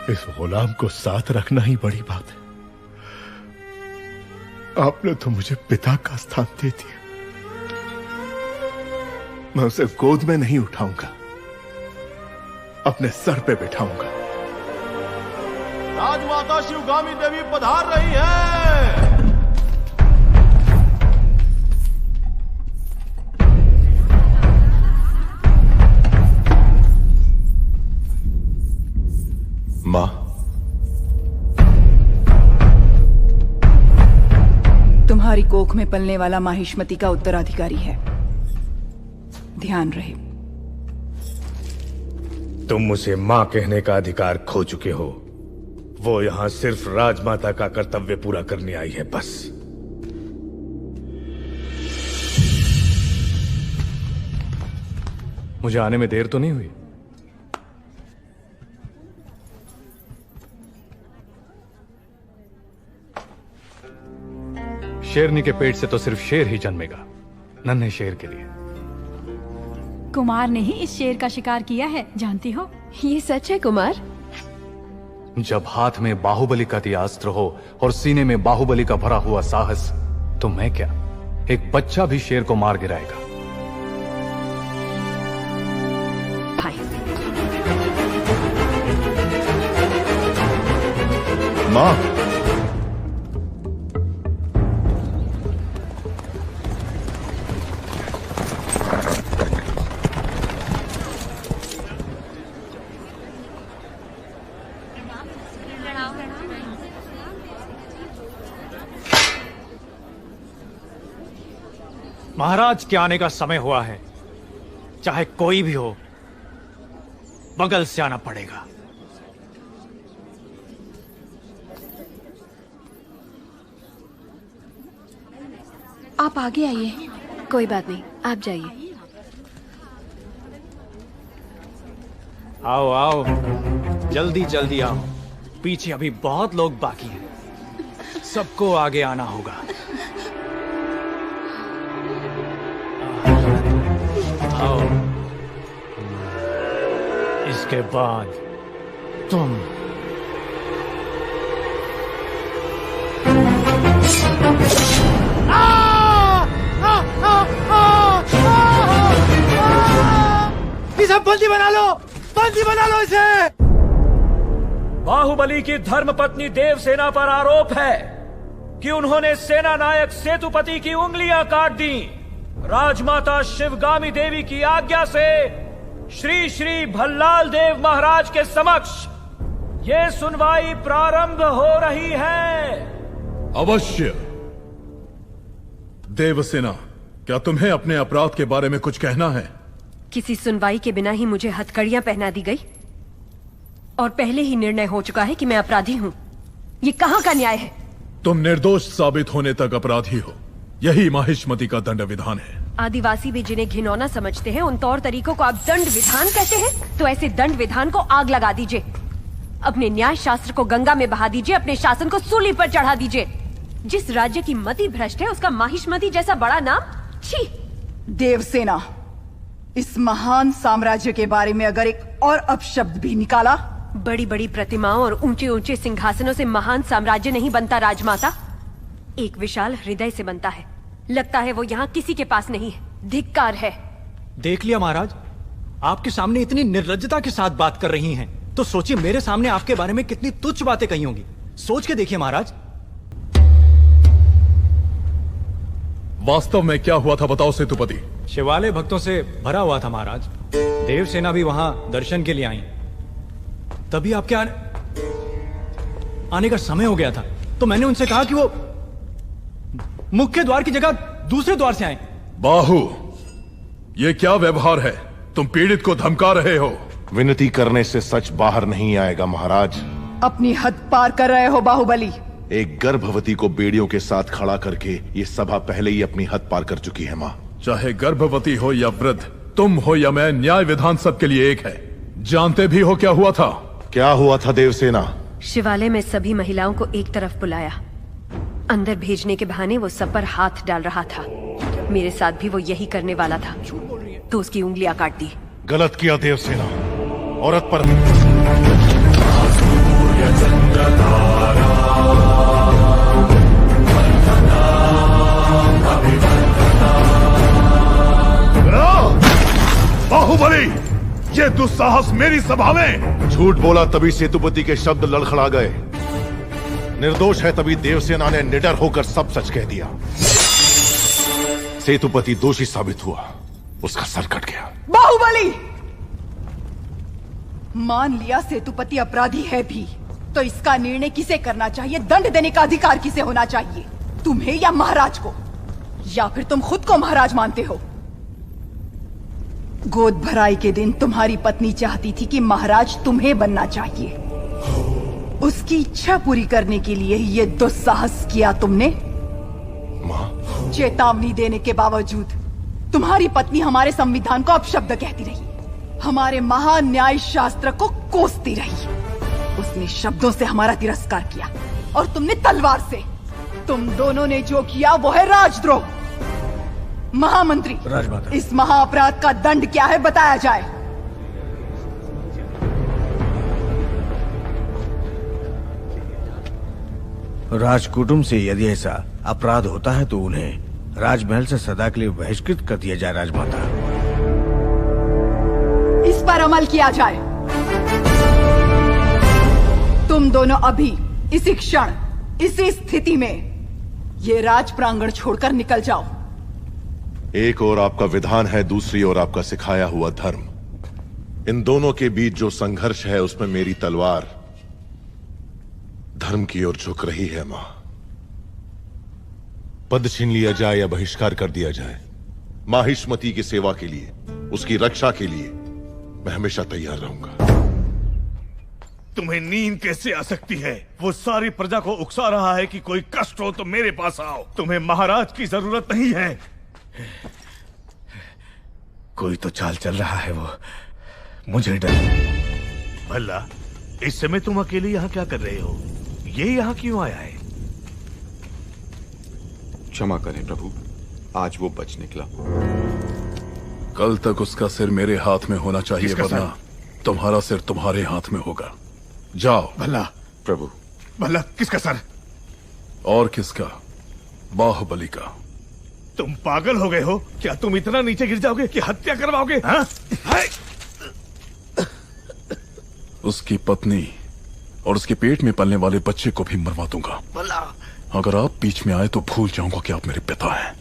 इस गुलाम को साथ रखना ही बड़ी बात है। आपने तो मुझे पिता का स्थान दे दिया। मैं उसे गोद में नहीं उठाऊंगा, अपने सर पे बिठाऊंगा। राजमाता शिवगामी देवी पधार रही है। मां, तुम्हारी कोख में पलने वाला माहिष्मति का उत्तराधिकारी है, ध्यान रहे। तुम उसे मां कहने का अधिकार खो चुके हो। वो यहां सिर्फ राजमाता का कर्तव्य पूरा करने आई है, बस। मुझे आने में देर तो नहीं हुई? शेरनी के पेट से तो सिर्फ शेर ही जन्मेगा, नन्हे शेर के लिए। कुमार ने ही इस शेर का शिकार किया है, जानती हो? ये सच है कुमार? जब हाथ में बाहुबली का दिया अस्त्र हो और सीने में बाहुबली का भरा हुआ साहस, तो मैं क्या, एक बच्चा भी शेर को मार गिराएगा। मां, महाराज के आने का समय हुआ है। चाहे कोई भी हो, बगल से आना पड़ेगा। आप आगे आइए। कोई बात नहीं, आप जाइए। आओ आओ, जल्दी जल्दी आओ। पीछे अभी बहुत लोग बाकी हैं, सबको आगे आना होगा। आओ, इसके बाद तुम। इसे बंदी बना लो, बंदी बना लो इसे। बाहुबली की धर्मपत्नी देवसेना पर आरोप है कि उन्होंने सेना नायक सेतुपति की उंगलियां काट दी। राजमाता शिवगामी देवी की आज्ञा से श्री श्री भल्लाल देव महाराज के समक्ष ये सुनवाई प्रारंभ हो रही है। अवश्य। देवसेना, क्या तुम्हें अपने अपराध के बारे में कुछ कहना है? किसी सुनवाई के बिना ही मुझे हथकड़ियां पहना दी गई और पहले ही निर्णय हो चुका है कि मैं अपराधी हूं। ये कहां का न्याय है? तुम निर्दोष साबित होने तक अपराधी हो, यही माहिष्मति का दंड विधान है। आदिवासी भी जिन्हें घिनौना समझते हैं, उन तौर तरीकों को आप दंड विधान कहते हैं? तो ऐसे दंड विधान को आग लगा दीजिए, अपने न्याय शास्त्र को गंगा में बहा दीजिए, अपने शासन को सूली पर चढ़ा दीजिए। जिस राज्य की मति भ्रष्ट है, उसका माहिष्मति जैसा बड़ा नाम, छी। देवसेना, इस महान साम्राज्य के बारे में अगर एक और अपशब्द भी निकाला। बड़ी बड़ी प्रतिमाओं और ऊंचे ऊंचे सिंहासनों से महान साम्राज्य नहीं बनता राजमाता, एक विशाल हृदय से बनता है। लगता है वो यहाँ किसी के पास नहीं है। धिक्कार है। देख लिया महाराज, आपके सामने इतनी निर्लज्जता के साथ बात कर रही हैं, तो सोचिए मेरे सामने आपके बारे में कितनी तुच्छ बातें कही होंगी। सोच के देखिए महाराज। वास्तव में क्या हुआ था बताओ सेतुपति। शिवालय भक्तों से भरा हुआ था महाराज। देवसेना भी वहां दर्शन के लिए आई। तभी आपके आने का समय हो गया था, तो मैंने उनसे कहा कि वो मुख्य द्वार की जगह दूसरे द्वार से आए। बाहु, ये क्या व्यवहार है? तुम पीड़ित को धमका रहे हो। विनती करने से सच बाहर नहीं आएगा महाराज। अपनी हद पार कर रहे हो बाहुबली। एक गर्भवती को बेड़ियों के साथ खड़ा करके ये सभा पहले ही अपनी हद पार कर चुकी है माँ। चाहे गर्भवती हो या वृद्ध, तुम हो या मैं, न्याय विधान सबके लिए एक है। जानते भी हो क्या हुआ था? क्या हुआ था देवसेना? शिवालय में सभी महिलाओं को एक तरफ बुलाया, अंदर भेजने के बहाने वो सब पर हाथ डाल रहा था। मेरे साथ भी वो यही करने वाला था, तो उसकी उंगलियां काट दी। गलत किया देवसेना, औरत पर बाहुबली, ये दुस्साहस मेरी सभा में! झूठ बोला तभी सेतुपति के शब्द लड़खड़ा गए। निर्दोष है तभी देवसेना ने निडर होकर सब सच कह दिया। सेतुपति दोषी साबित हुआ, उसका सर कट गया। बाहुबली! मान लिया सेतुपति अपराधी है भी, तो इसका निर्णय किसे करना चाहिए, दंड देने का अधिकार किसे होना चाहिए, तुम्हें या महाराज को? या फिर तुम खुद को महाराज मानते हो? गोद भराई के दिन तुम्हारी पत्नी चाहती थी कि महाराज तुम्हें बनना चाहिए। उसकी इच्छा पूरी करने के लिए ये दुस्साहस किया तुमने। चेतावनी देने के बावजूद तुम्हारी पत्नी हमारे संविधान को अपशब्द कहती रही, हमारे महान न्याय शास्त्र को कोसती रही। उसने शब्दों से हमारा तिरस्कार किया और तुमने तलवार से। तुम दोनों ने जो किया वो है राजद्रोह। महामंत्री, इस महाअपराध का दंड क्या है बताया जाए। राजकुटुंब से यदि ऐसा अपराध होता है तो उन्हें राजमहल से सदा के लिए बहिष्कृत कर दिया जाए। राजमाता, इस पर अमल किया जाए। तुम दोनों अभी इसी क्षण इसी स्थिति में ये राज प्रांगण छोड़कर निकल जाओ। एक ओर आपका विधान है, दूसरी ओर आपका सिखाया हुआ धर्म। इन दोनों के बीच जो संघर्ष है उसमें मेरी तलवार धर्म की ओर झुक रही है। मां, पद छीन लिया जाए या बहिष्कार कर दिया जाए, माहिष्मती की सेवा के लिए, उसकी रक्षा के लिए मैं हमेशा तैयार रहूंगा। तुम्हें नींद कैसे आ सकती है? वो सारी प्रजा को उकसा रहा है कि कोई कष्ट हो तो मेरे पास आओ। तुम्हें महाराज की जरूरत नहीं है। कोई तो चाल चल रहा है, वो मुझे डर। भला इस समय तुम अकेले यहाँ क्या कर रहे हो? ये यहाँ क्यों आया है? क्षमा करें प्रभु, आज वो बच निकला। कल तक उसका सिर मेरे हाथ में होना चाहिए, वरना तुम्हारा सिर तुम्हारे हाथ में होगा। जाओ। भला प्रभु। भला किसका सर? और किसका? बाहुबली का। तुम पागल हो गए हो क्या? तुम इतना नीचे गिर जाओगे कि हत्या करवाओगे? हाँ? उसकी पत्नी और उसके पेट में पलने वाले बच्चे को भी मरवा दूंगा। अगर आप बीच में आए तो भूल जाऊंगा कि आप मेरे पिता हैं।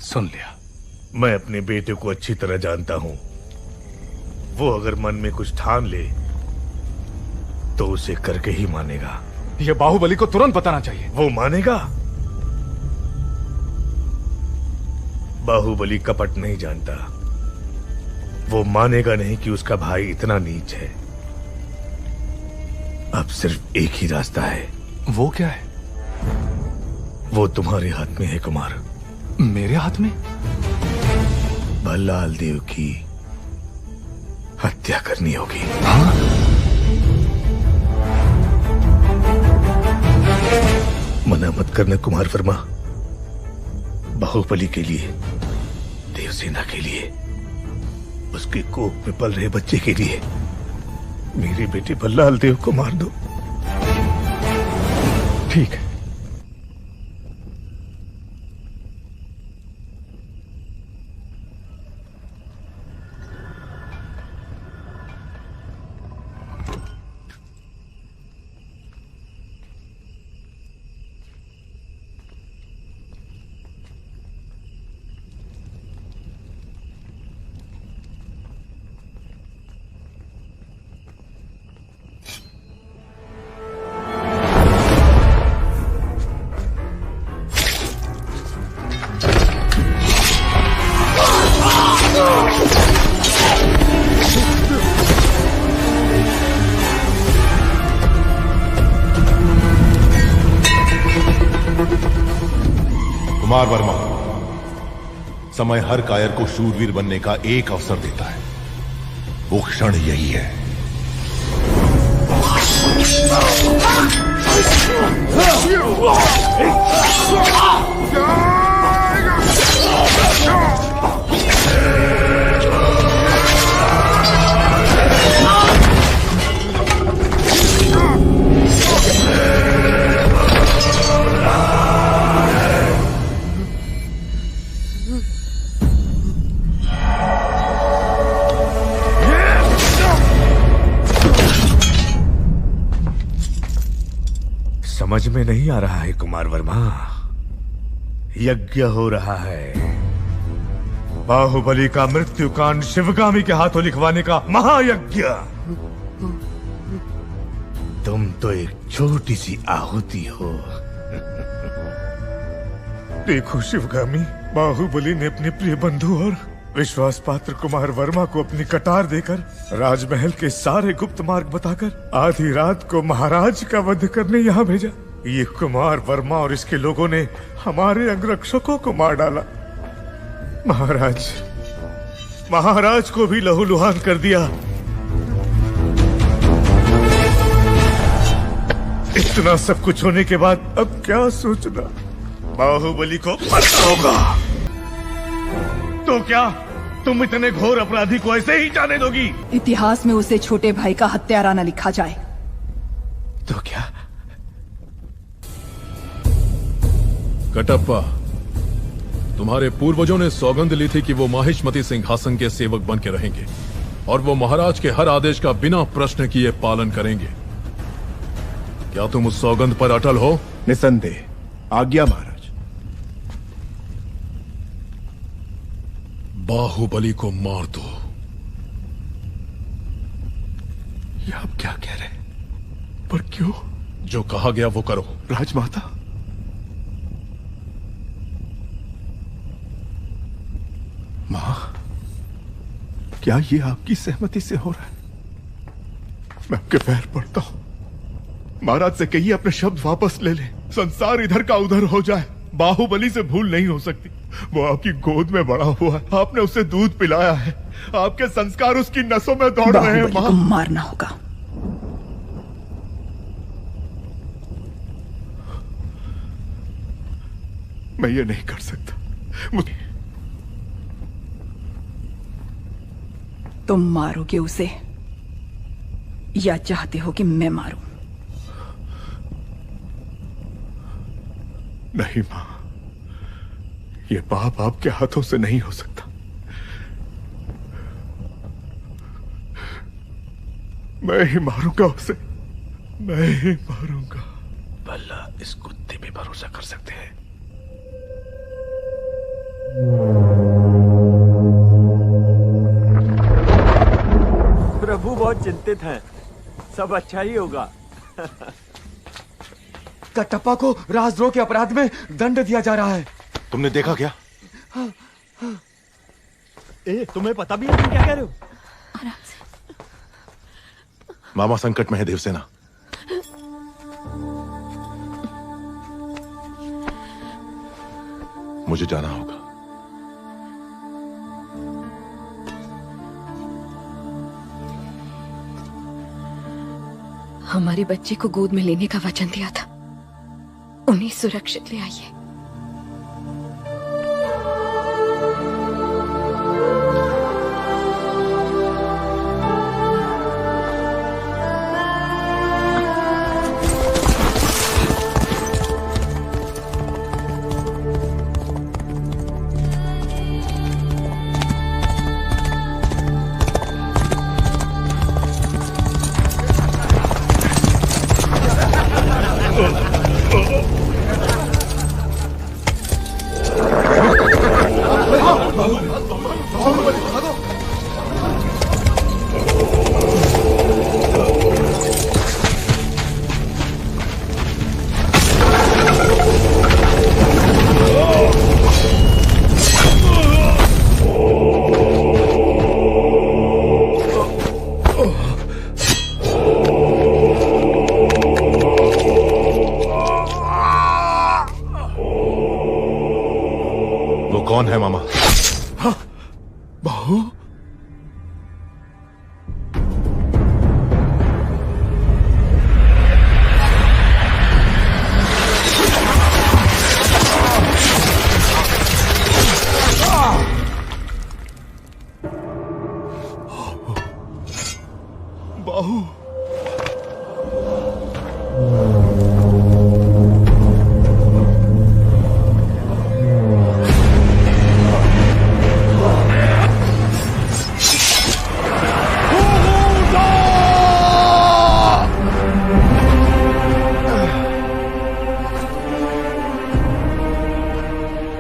सुन लिया। मैं अपने बेटे को अच्छी तरह जानता हूं। वो अगर मन में कुछ ठान ले तो उसे करके ही मानेगा। ये बाहुबली को तुरंत बताना चाहिए। वो मानेगा? बाहुबली कपट नहीं जानता। वो मानेगा नहीं कि उसका भाई इतना नीच है। अब सिर्फ एक ही रास्ता है। वो क्या है? वो तुम्हारे हाथ में है कुमार। मेरे हाथ में? भल्लाल देव की हत्या करनी होगी। हाँ? मना मत करना कुमार वर्मा। बाहुबली के लिए, देवसेना के लिए, उसके कोख में पल रहे बच्चे के लिए मेरे बेटे भल्लाल देव को मार दो। ठीक है। कुमार वर्मा, समय हर कायर को शूरवीर बनने का एक अवसर देता है। वो क्षण यही है। समझ में नहीं आ रहा है कुमार वर्मा। यज्ञ हो रहा है, बाहुबली का मृत्युकांड शिवगामी के हाथों लिखवाने का महायज्ञ। तुम तो एक छोटी सी आहुति हो। देखो शिवगामी, बाहुबली ने अपने प्रिय बंधु और विश्वास पात्र कुमार वर्मा को अपनी कटार देकर राजमहल के सारे गुप्त मार्ग बताकर आधी रात को महाराज का वध करने यहाँ भेजा। ये कुमार वर्मा और इसके लोगों ने हमारे अंगरक्षकों को मार डाला। महाराज को भी लहूलुहान कर दिया। इतना सब कुछ होने के बाद अब क्या सोचना? बाहुबली को मरना होगा। तो क्या तुम इतने घोर अपराधी को ऐसे ही जाने दोगी? इतिहास में उसे छोटे भाई का हत्यारा न लिखा जाए तो क्या? कटप्पा, तुम्हारे पूर्वजों ने सौगंध ली थी कि वो माहिष्मती सिंहासन के सेवक बन के रहेंगे और वो महाराज के हर आदेश का बिना प्रश्न किए पालन करेंगे। क्या तुम उस सौगंध पर अटल हो? निसंदेह। आज्ञा महाराज। बाहुबली को मार दो। ये आप क्या कह रहे? पर क्यों? जो कहा गया वो करो। राजमाता, मां, क्या ये आपकी सहमति से हो रहा है? मैं आपके पैर पड़ता हूं। महाराज से कहिए अपने शब्द वापस ले ले। संसार इधर का उधर हो जाए, बाहुबली से भूल नहीं हो सकती। वो आपकी गोद में बड़ा हुआ है, आपने उसे दूध पिलाया है, आपके संस्कार उसकी नसों में दौड़ रहे हैं। मां, मारना होगा। मैं ये नहीं कर सकता। तुम मारोगे उसे या चाहते हो कि मैं मारूं? नहीं मां, ये पाप आपके हाथों से नहीं हो सकता। मैं ही मारूंगा उसे, मैं ही मारूंगा। भला इस कुत्ते पे भरोसा कर सकते हैं? प्रभु बहुत चिंतित हैं, सब अच्छा ही होगा। कटप्पा को राजद्रोह के अपराध में दंड दिया जा रहा है। तुमने देखा क्या? तुम्हें पता भी है तुम क्या कह रहे हो? मामा संकट में है देवसेना। मुझे जाना होगा। हमारे बच्चे को गोद में लेने का वचन दिया था, उन्हें सुरक्षित ले आइए। बाहु।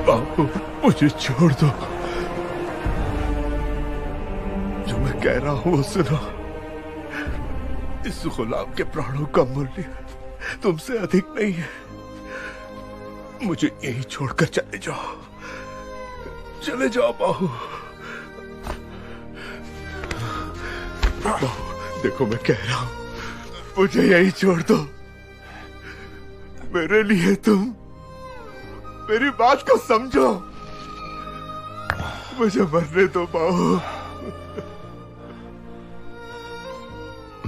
बाहु, मुझे छोड़ दो। जो मैं कह रहा हूं वो सुनो। इस गुलाम के प्राणों का मूल्य तुमसे अधिक नहीं है। मुझे यही छोड़कर चले जाओ, चले जाओ बाहु। बाहु, देखो मैं कह रहा हूं, मुझे यही छोड़ दो। मेरे लिए तुम मेरी बात को समझो। मुझे मरने दो बाहु।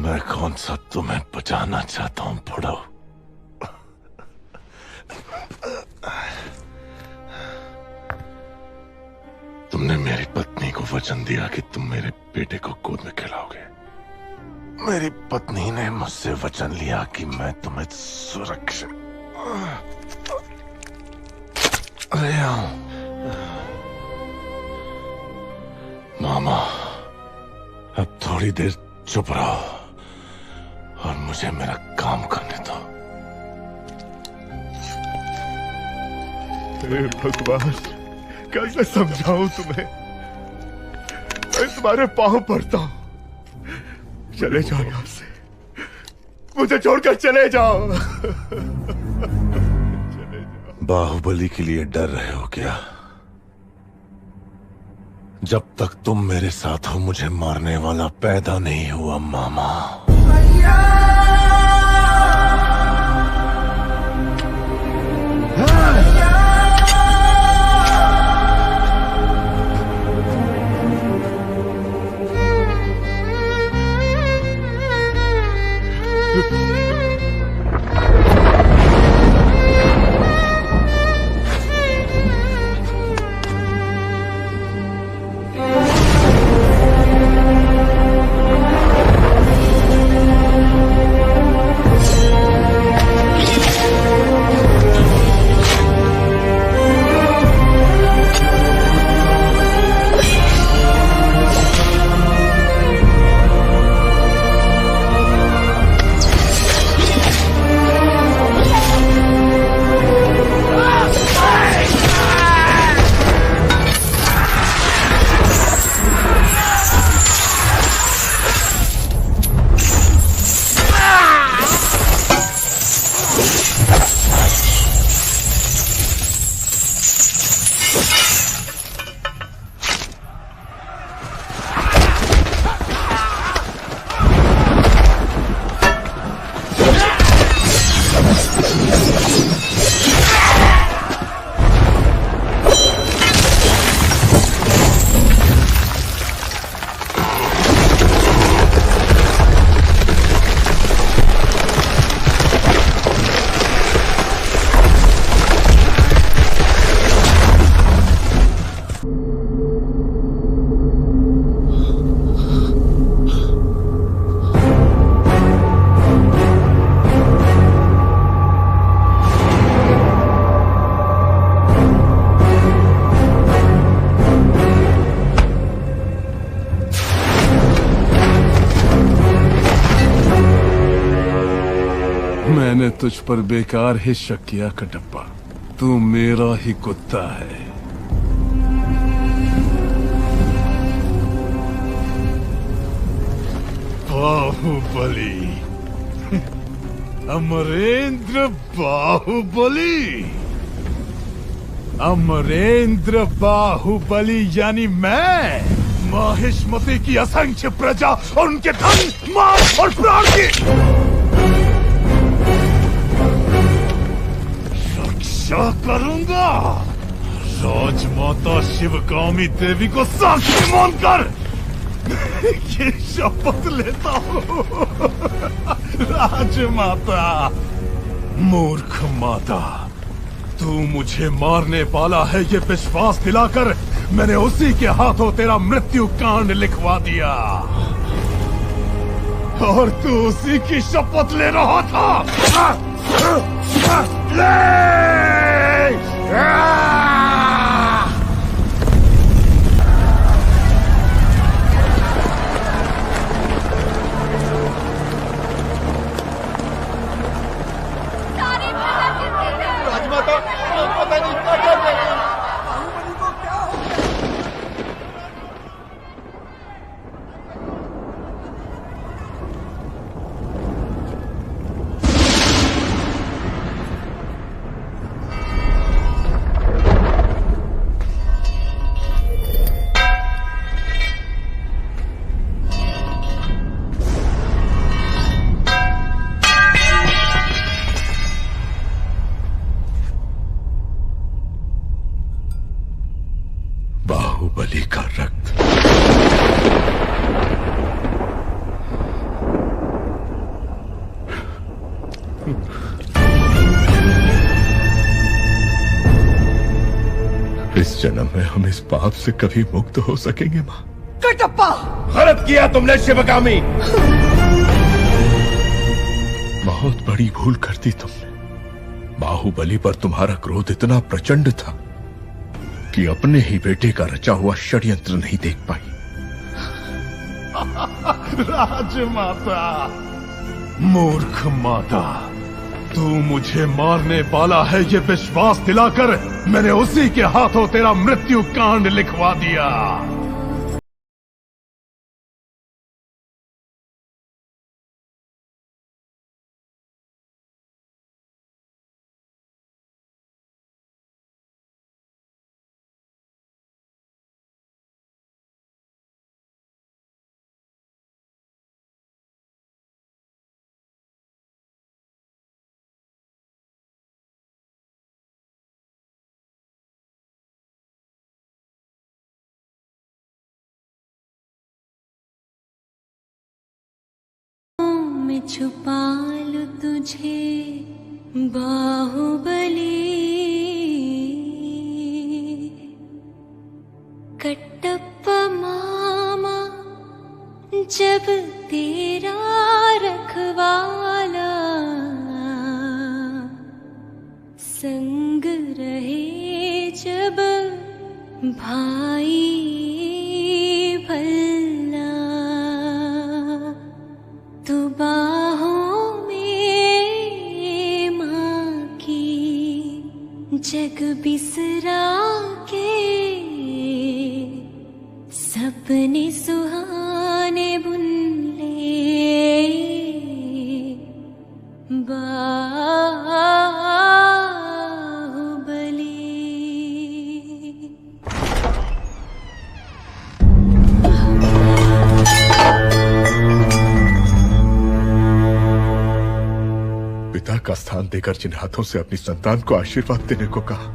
मैं कौन सा तुम्हें बचाना चाहता हूं बुढ़ो? तुमने मेरी पत्नी को वचन दिया कि तुम मेरे बेटे को गोद में खिलाओगे। मेरी पत्नी ने मुझसे वचन लिया कि मैं तुम्हें सुरक्षित ले आऊं। मामा, अब थोड़ी देर चुप रहो और मुझे मेरा काम करने दो। हे भगवान, कैसे समझाऊं तुम्हें? मैं तुम्हारे पांव पड़ता हूं। चले जाओ यहां से, मुझे छोड़कर चले जाओ। बाहुबली के लिए डर रहे हो क्या? जब तक तुम मेरे साथ हो मुझे मारने वाला पैदा नहीं हुआ मामा। मैंने तुझ पर बेकार ही शक किया कटप्पा। तू मेरा ही कुत्ता है। बाहुबली, अमरेंद्र बाहुबली, अमरेंद्र बाहुबली यानी मैं, माहिष्मती की असंख्य प्रजा और उनके धन, माल और प्राण की रक्षा करूंगा। राजमाता शिवगामी देवी को साक्षी मानकर ये शपथ लेता हूँ। राजमाता, मूर्ख माता, तू मुझे मारने वाला है ये विश्वास दिलाकर मैंने उसी के हाथों तेरा मृत्यु कांड लिखवा दिया। और तू उसी की शपथ ले रहा था। राजमाता, पता नहीं क्या कर रहे हैं। बाहुबली को क्या हो गया? बाहुबली का रक्त। इस जन्म में हम इस पाप से कभी मुक्त हो सकेंगे मां? कटप्पा, गलत किया तुमने शिवगामी। बहुत बड़ी भूल कर दी तुमने। बाहुबली पर तुम्हारा क्रोध इतना प्रचंड था कि अपने ही बेटे का रचा हुआ षड्यंत्र नहीं देख पाई। राजमाता, मूर्ख माता, तू मुझे मारने वाला है ये विश्वास दिलाकर मैंने उसी के हाथों तेरा मृत्यु कांड लिखवा दिया। मैं छुपा लूं तुझे बाहुबली, कटप्पा मामा जब तेरा रखवाला, संग रहे जब भाई भल्ला, तू बाहों में माँ की जग बिसरा के, सपने सुहाने बुन ले बाहुबली। पिता का स्थान देकर जिन हाथों से अपनी संतान को आशीर्वाद देने को कहा,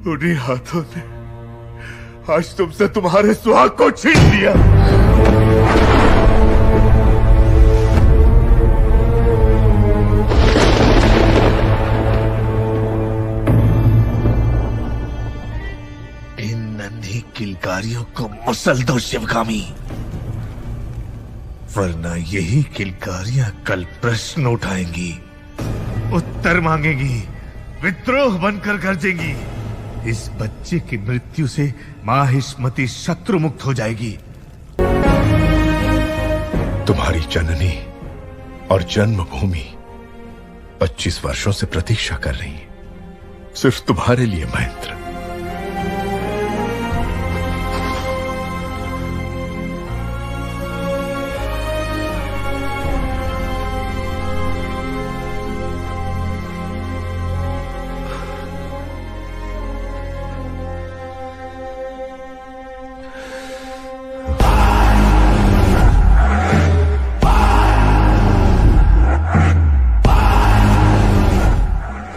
उन्हीं हाथों ने आज तुमसे तुम्हारे सुहाग को छीन लिया। इन नन्ही किलकारियों को मसल दो शिवगामी, वरना यही किलकारियां कल प्रश्न उठाएंगी, उत्तर मांगेंगी, विद्रोह बनकर गरजेंगी। इस बच्चे की मृत्यु से माहिष्मती शत्रु मुक्त हो जाएगी। तुम्हारी जननी और जन्मभूमि 25 वर्षों से प्रतीक्षा कर रही है, सिर्फ तुम्हारे लिए महेंद्र।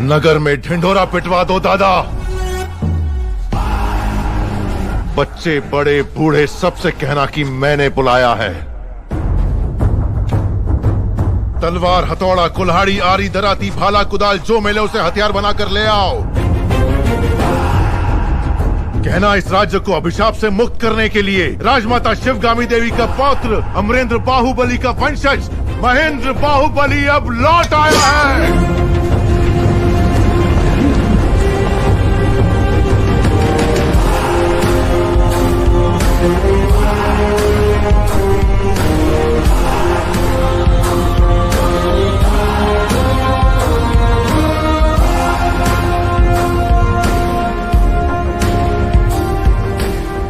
नगर में ढिंढोरा पिटवा दो दादा। बच्चे बड़े बूढ़े सबसे कहना कि मैंने बुलाया है। तलवार, हथौड़ा, कुल्हाड़ी, आरी, दराती, भाला, कुदाल जो मिले उसे हथियार बनाकर ले आओ। कहना इस राज्य को अभिशाप से मुक्त करने के लिए राजमाता शिवगामी देवी का पौत्र अमरेंद्र बाहुबली का वंशज महेंद्र बाहुबली अब लौट आया है।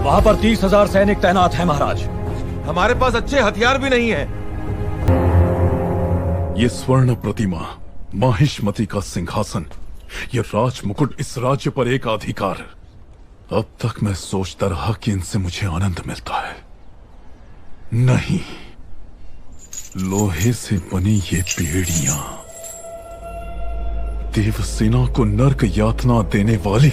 वहां पर 30,000 सैनिक तैनात हैं महाराज। हमारे पास अच्छे हथियार भी नहीं है। ये स्वर्ण प्रतिमा, माहिष्मति का सिंहासन, ये राज मुकुट इस राज्य पर एक अधिकार। अब तक मैं सोचता रहा कि इनसे मुझे आनंद मिलता है, नहीं, लोहे से बनी ये बेड़ियां देवसेना को नर्क यातना देने वाली,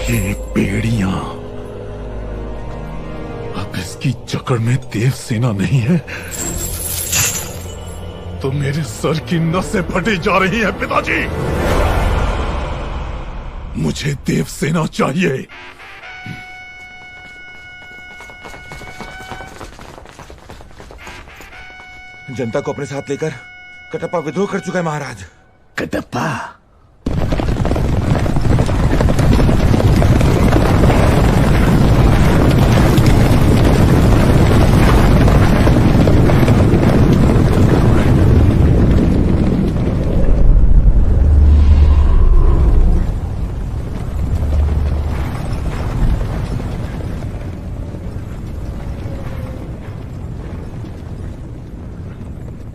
ये बेड़ियां अब इसकी जकड़ में देवसेना नहीं है तो मेरे सर की नसें फटी जा रही हैं पिताजी। मुझे देवसेना चाहिए। जनता को अपने साथ लेकर कटप्पा विद्रोह कर चुका है महाराज। कटप्पा?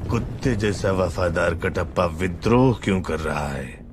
कुत्ते जैसा वफादार कटप्पा विद्रोह क्यों कर रहा है?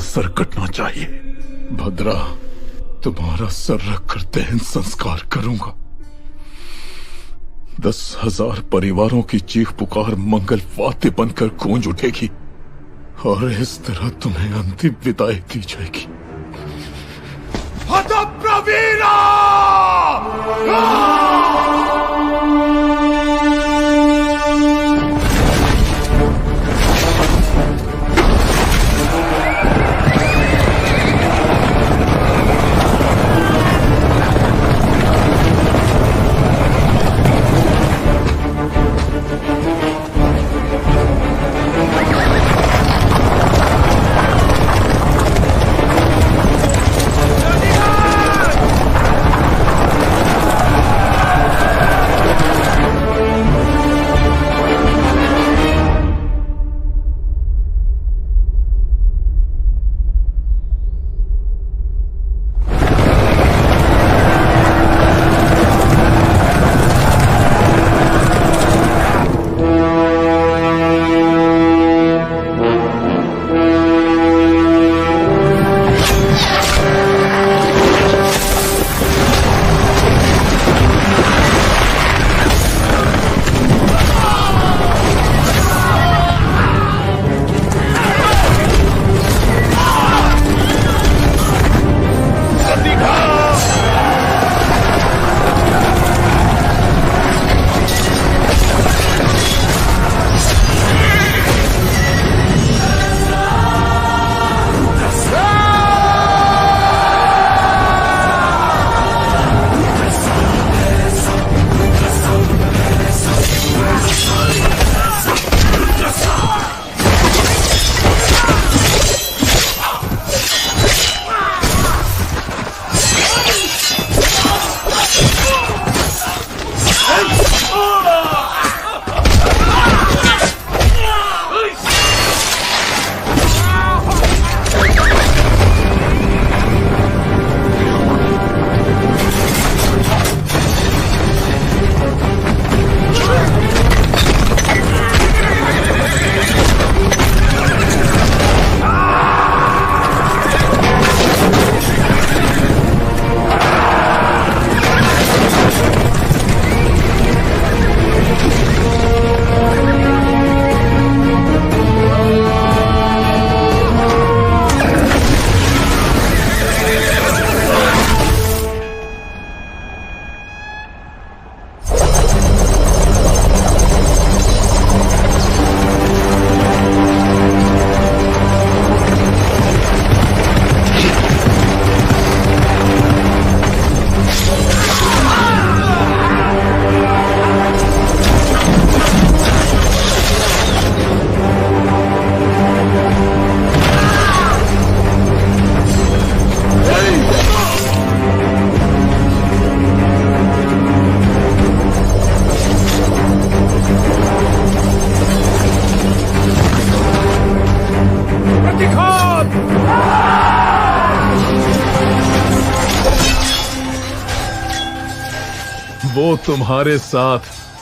सर कटना चाहिए। भद्रा, तुम्हारा सर रखकर दहन संस्कार करूंगा। 10,000 परिवारों की चीख पुकार मंगल वाद्य बनकर गूंज उठेगी और इस तरह तुम्हें अंतिम विदाई दी जाएगी। हतप्रवीरा! वो तुम्हारे साथ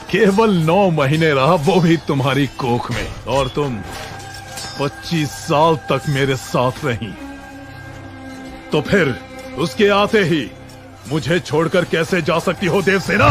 केवल 9 महीने रहा, वो भी तुम्हारी कोख में, और तुम 25 साल तक मेरे साथ रही। तो फिर उसके आते ही मुझे छोड़कर कैसे जा सकती हो देवसेना?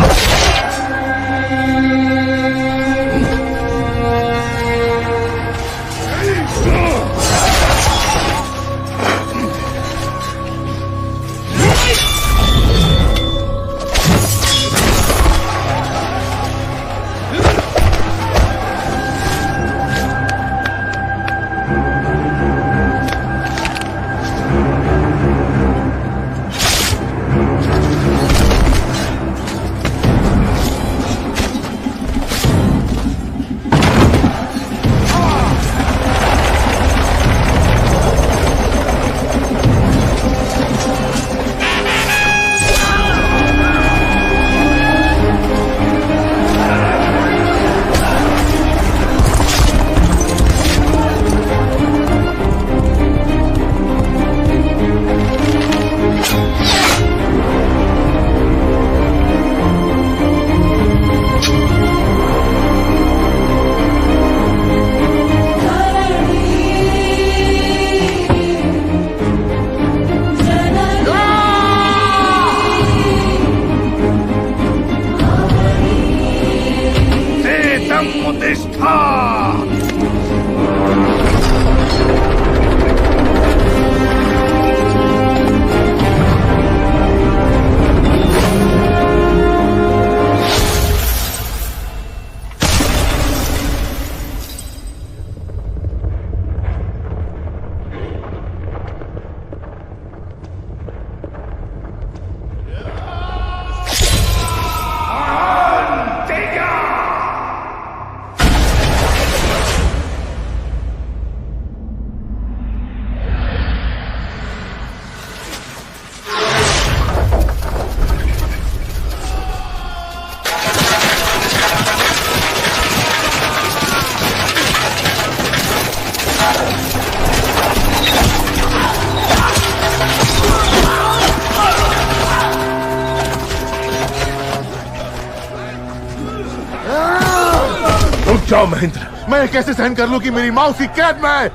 जाओ महेंद्र, मैं कैसे सहन कर लूं कि मेरी माँ उसी कैद में है?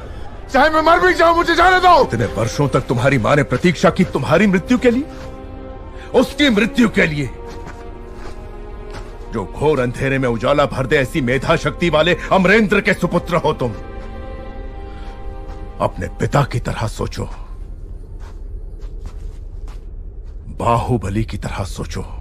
चाहे मैं मर भी जाऊं, मुझे जाने दो। इतने वर्षों तक तुम्हारी माँ ने प्रतीक्षा की तुम्हारी मृत्यु के लिए, उसकी मृत्यु के लिए जो घोर अंधेरे में उजाला भर दे, ऐसी मेधा शक्ति वाले अमरेंद्र के सुपुत्र हो तुम। अपने पिता की तरह सोचो, बाहुबली की तरह सोचो।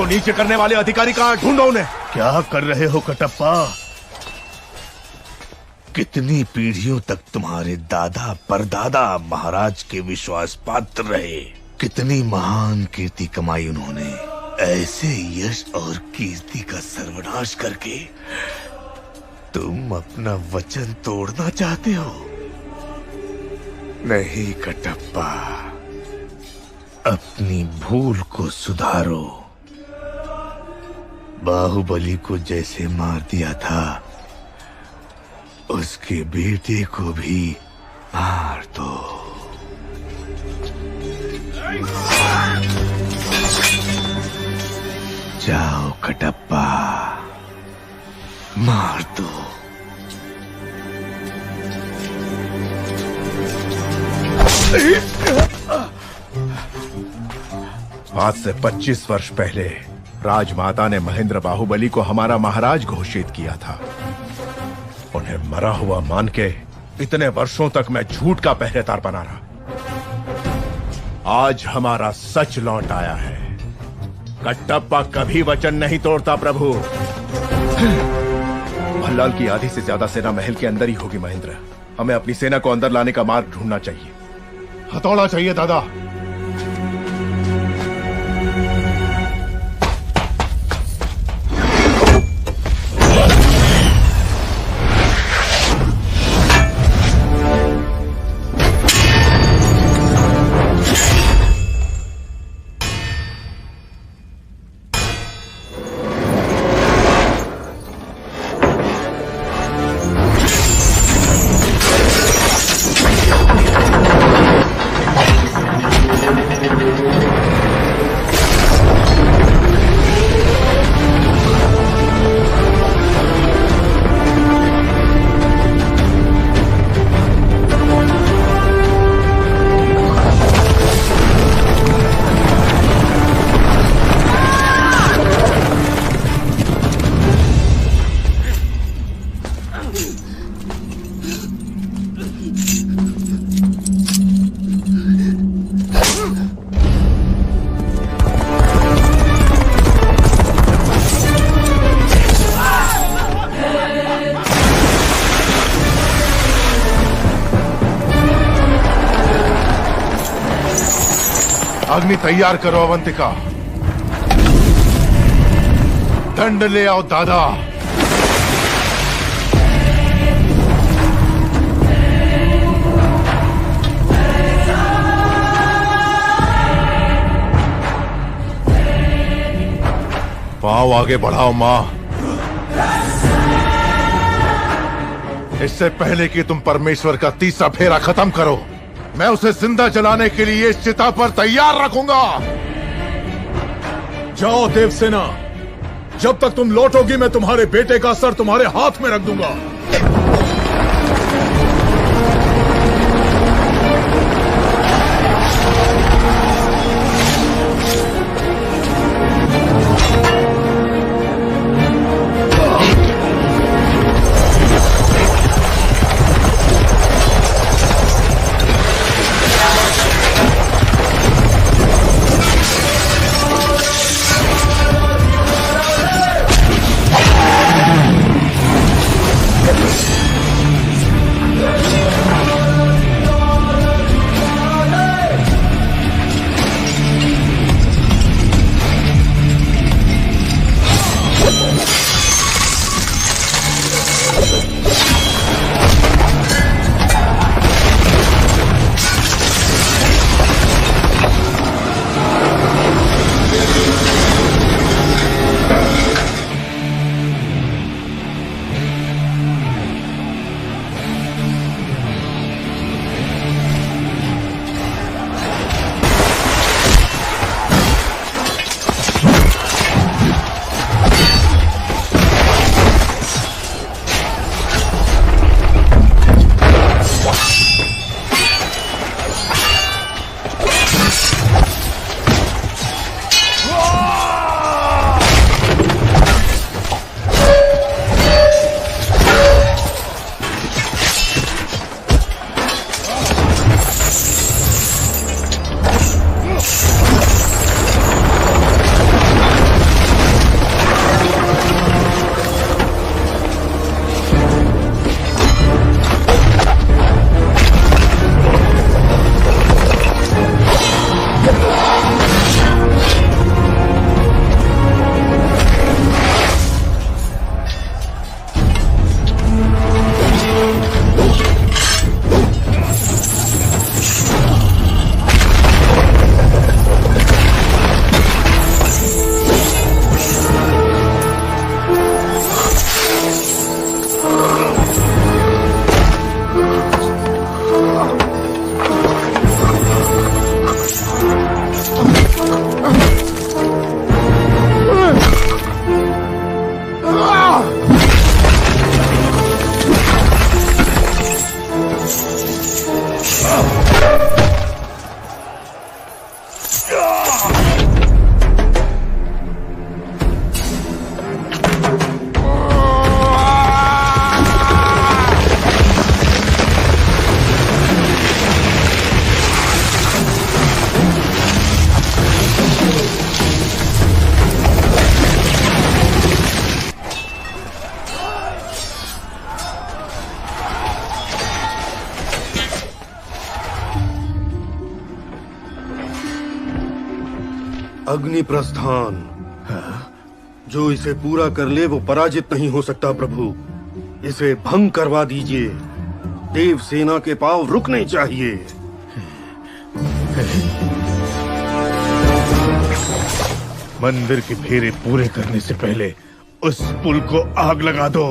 को नीचे करने वाले अधिकारी कहां, ढूंढो उन्हें। क्या कर रहे हो कटप्पा? कितनी पीढ़ियों तक तुम्हारे दादा परदादा महाराज के विश्वास पात्र रहे, कितनी महान कीर्ति कमाई उन्होंने। ऐसे यश और कीर्ति का सर्वनाश करके तुम अपना वचन तोड़ना चाहते हो? नहीं कटप्पा, अपनी भूल को सुधारो। बाहुबली को जैसे मार दिया था, उसके बेटे को भी मार दो। जाओ कटप्पा, मार दो। आज से 25 वर्ष पहले राजमाता ने महेंद्र बाहुबली को हमारा महाराज घोषित किया था। उन्हें मरा हुआ मान के इतने वर्षों तक मैं झूठ का पहरेदार बना रहा। आज हमारा सच लौट आया है। कटप्पा कभी वचन नहीं तोड़ता प्रभु। भल्लाल की आधी से ज्यादा सेना महल के अंदर ही होगी महेंद्र। हमें अपनी सेना को अंदर लाने का मार्ग ढूंढना चाहिए। हथौड़ा चाहिए दादा। अग्नि तैयार करो अवंतिका। दंड ले आओ दादा। पांव आगे बढ़ाओ मां। इससे पहले कि तुम परमेश्वर का तीसरा फेरा खत्म करो, मैं उसे जिंदा जलाने के लिए इस चिता पर तैयार रखूंगा। जाओ देवसेना, जब तक तुम लौटोगी मैं तुम्हारे बेटे का सर तुम्हारे हाथ में रख दूंगा। अग्नि प्रस्थान। जो इसे पूरा कर ले वो पराजित नहीं हो सकता प्रभु। इसे भंग करवा दीजिए। देव सेना के पांव रुकने चाहिए। मंदिर के फेरे पूरे करने से पहले उस पुल को आग लगा दो।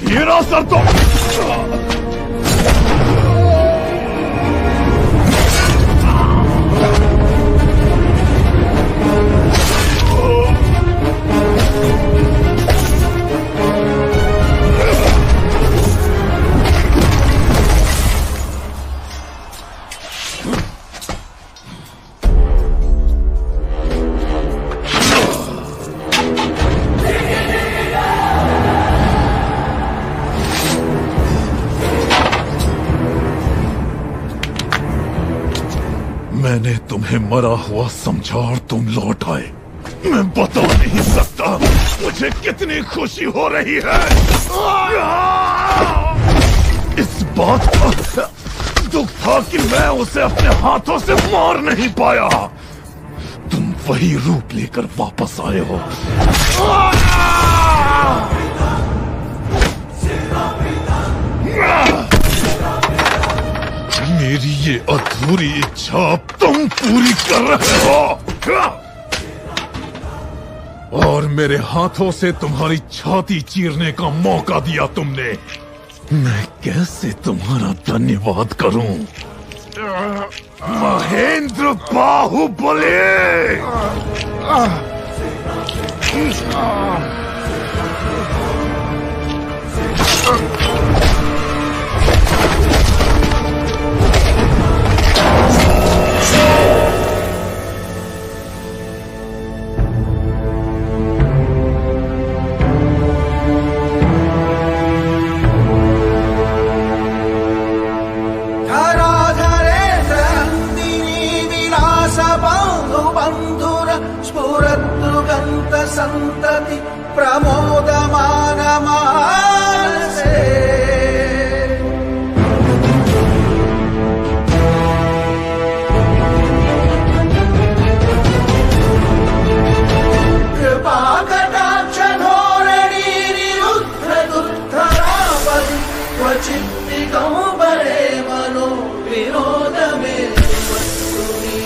मेरा सर तो मैंने तुम्हें मरा हुआ समझा और तुम लौट आए। मैं बता नहीं सकता मुझे कितनी खुशी हो रही है। इस बात का दुख था कि मैं उसे अपने हाथों से मार नहीं पाया। तुम वही रूप लेकर वापस आए हो। मेरी ये अधूरी इच्छा अब तुम पूरी कर रहे हो और मेरे हाथों से तुम्हारी छाती चीरने का मौका दिया तुमने। मैं कैसे तुम्हारा धन्यवाद करूं? महेंद्र बाहुबली! संतति प्रमोदमान मानसे कृपा कटाक्ष धोरणी निरुद्ध दुर्धरावधि क्वचित् दिगंबरे मनो विनोद में वस्तुनि।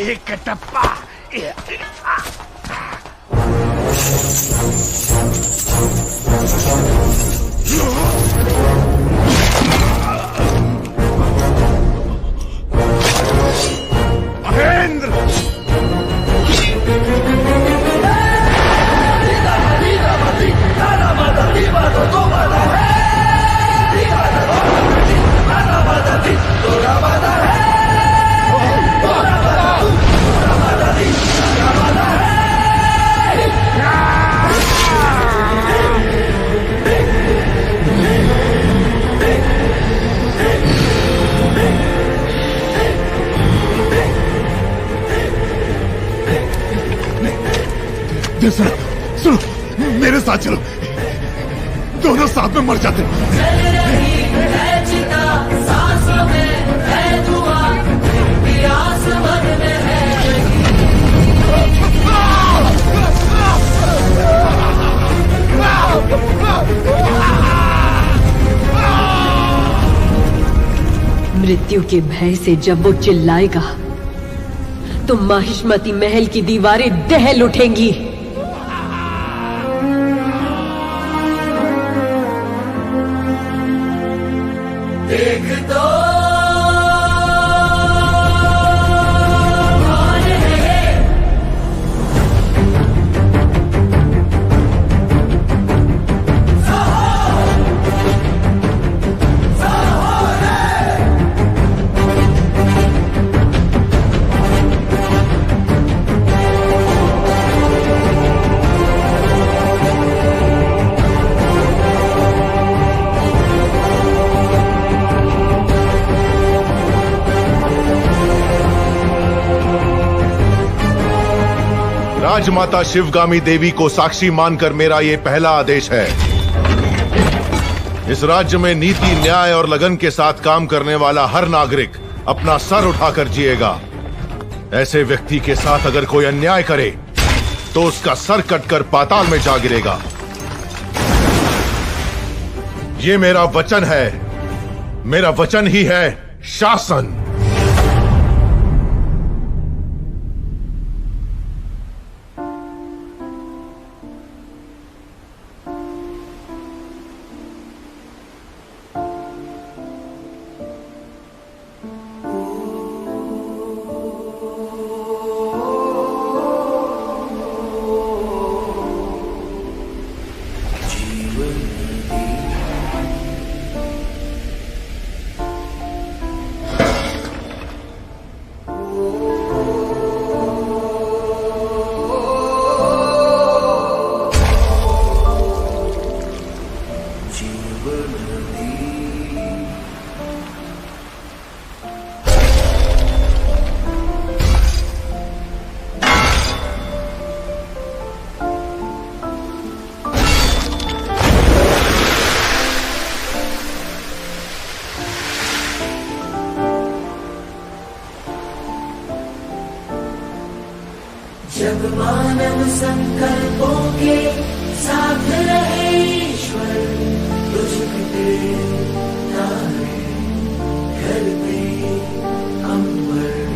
एक टप्पा। महेंद्र सुनो, मेरे साथ चलो, दोनों साथ में मर जाते। मृत्यु के भय से जब वो चिल्लाएगा तो माहिष्मती महल की दीवारें दहल उठेंगी। देख दो राजमाता शिवगामी देवी को साक्षी मानकर मेरा ये पहला आदेश है। इस राज्य में नीति, न्याय और लगन के साथ काम करने वाला हर नागरिक अपना सर उठाकर जिएगा। ऐसे व्यक्ति के साथ अगर कोई अन्याय करे तो उसका सर कटकर पाताल में जा गिरेगा। ये मेरा वचन है, मेरा वचन ही है शासन। जब मानव संकल्पों के साथ रहे ईश्वर, तुझ पे